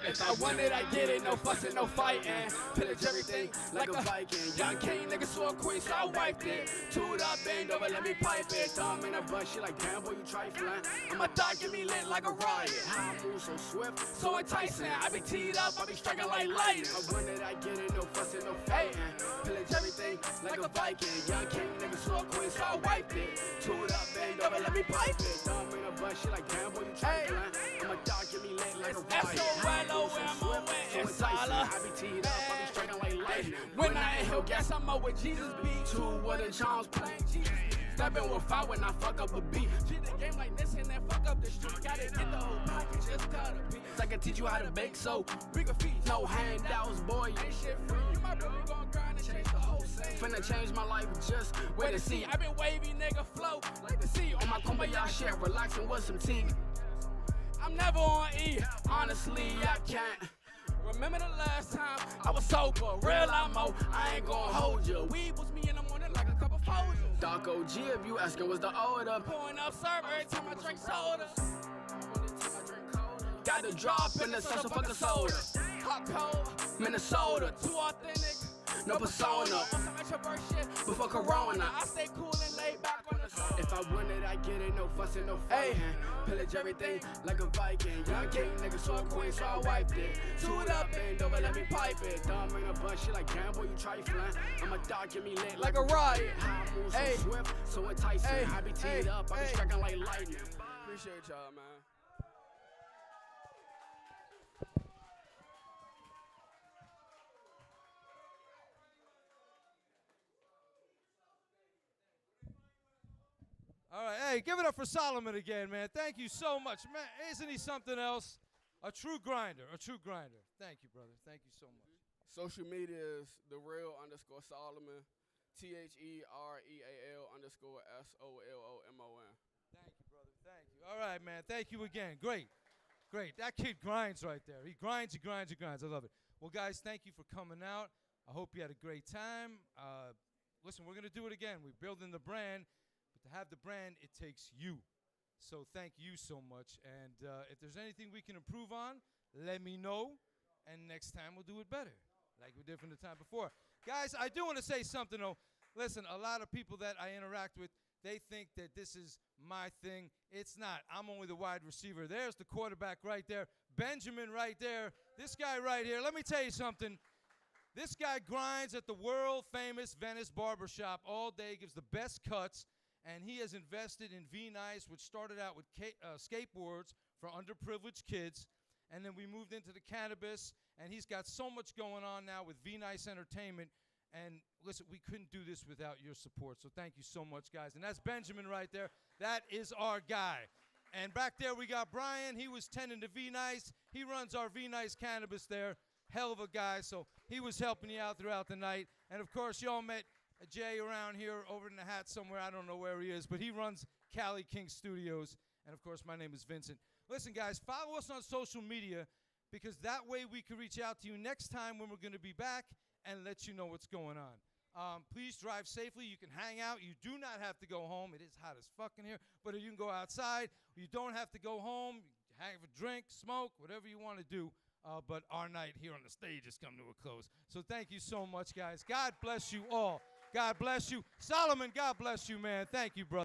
If I want it, I get it. No fussing, no fighting. Pillage everything like a Viking. Young king, nigga, swore queen, so I wiped it. Chewed up, bend over, let me pipe it. Thumb in a bush, she like, damn, boy, you trifling. And my thought get me lit like a riot. How I move so swift, so enticing. I be teed up, I be striking like lightning. If I want it, I get it. No fussing, no fighting. Pillage everything like a Viking. Young king, nigga, swore queen, so I wiped it. Chewed up, bend over, let me pipe it. Thumb in a bush, she like, damn, boy, you trifling. And my thought get me lit like a riot. When I inhale gas, I'm up with Jesus beat. Two wooden charms playing Jesus beat. Stepping with fire when I fuck up a beat. Treat the game like this and then fuck up the street. Gotta get the whole package, just cut a piece. I can teach you how to bake, so bigger feet. No handouts, boy, you ain't shit free. You my brother gon' grind and change the whole scene. Finna change my life, just wait and see. I been wavy, nigga, flow like the sea. On my kumbaya shit, relaxing with some tea. I'm never on E, honestly, I can't remember the last time I was sober, real ammo, I ain't gon' hold you. Weed was me in the morning like a cup of Folgers. Dark OG, if you asking what's the order. Pouring up serve every time I drink soda. Got the drop in the sauce, so fuck a soda. Hot cold, Minnesota, too authentic, no persona. On some extrovert shit before Corona. I stay cool and laid back on the sofa. If I want it, I get it, no fussing, no fighting. Pillage everything like a Viking. Young king, nigga, so queen, so I wiped it. Chewed up, bend over, let me pipe it. Thumb in a bunch, she like, damn, boy, you trifling. I'm a dog, get me lit like a riot. How I move so swift, so enticing. I be teed up, I be striking like lightning. Appreciate y'all, man. All right, hey, give it up for Solomon again, man. Thank you so much, man. Isn't he something else? A true grinder, a true grinder. Thank you, brother. Thank you so much. Social media is @thereal_Solomon, THEREAL_SOLOMON. Thank you, brother. Thank you. All right, man. Thank you again. Great. Great. That kid grinds right there. He grinds, he grinds, he grinds. I love it. Well, guys, thank you for coming out. I hope you had a great time. Listen, we're going to do it again. We're building the brand. But to have the brand, it takes you. So thank you so much. And if there's anything we can improve on, let me know. And next time we'll do it better, like we did from the time before. Guys, I do want to say something, though. Listen, a lot of people that I interact with, they think that this is my thing. It's not. I'm only the wide receiver. There's the quarterback right there. Benjamin right there. This guy right here. Let me tell you something. This guy grinds at the world-famous Venice Barbershop all day, gives the best cuts. And he has invested in V-Nice, which started out with skateboards for underprivileged kids. And then we moved into the cannabis. And he's got so much going on now with V-Nice Entertainment. And listen, we couldn't do this without your support. So thank you so much, guys. And that's Benjamin right there. That is our guy. And back there we got Brian. He was tending to V-Nice. He runs our V-Nice Cannabis there. Hell of a guy. So he was helping you out throughout the night. And, of course, y'all met Jay around here over in the hat somewhere. I don't know where he is, but he runs Cali King Studios. And, of course, my name is Vincent. Listen, guys, follow us on social media because that way we can reach out to you next time when we're going to be back and let you know what's going on. Please drive safely. You can hang out. You do not have to go home. It is hot as fuck in here, but you can go outside. You don't have to go home. Have a drink, smoke, whatever you want to do. But our night here on the stage has come to a close. So thank you so much, guys. God bless you all. God bless you. Solomon, God bless you, man. Thank you, brother.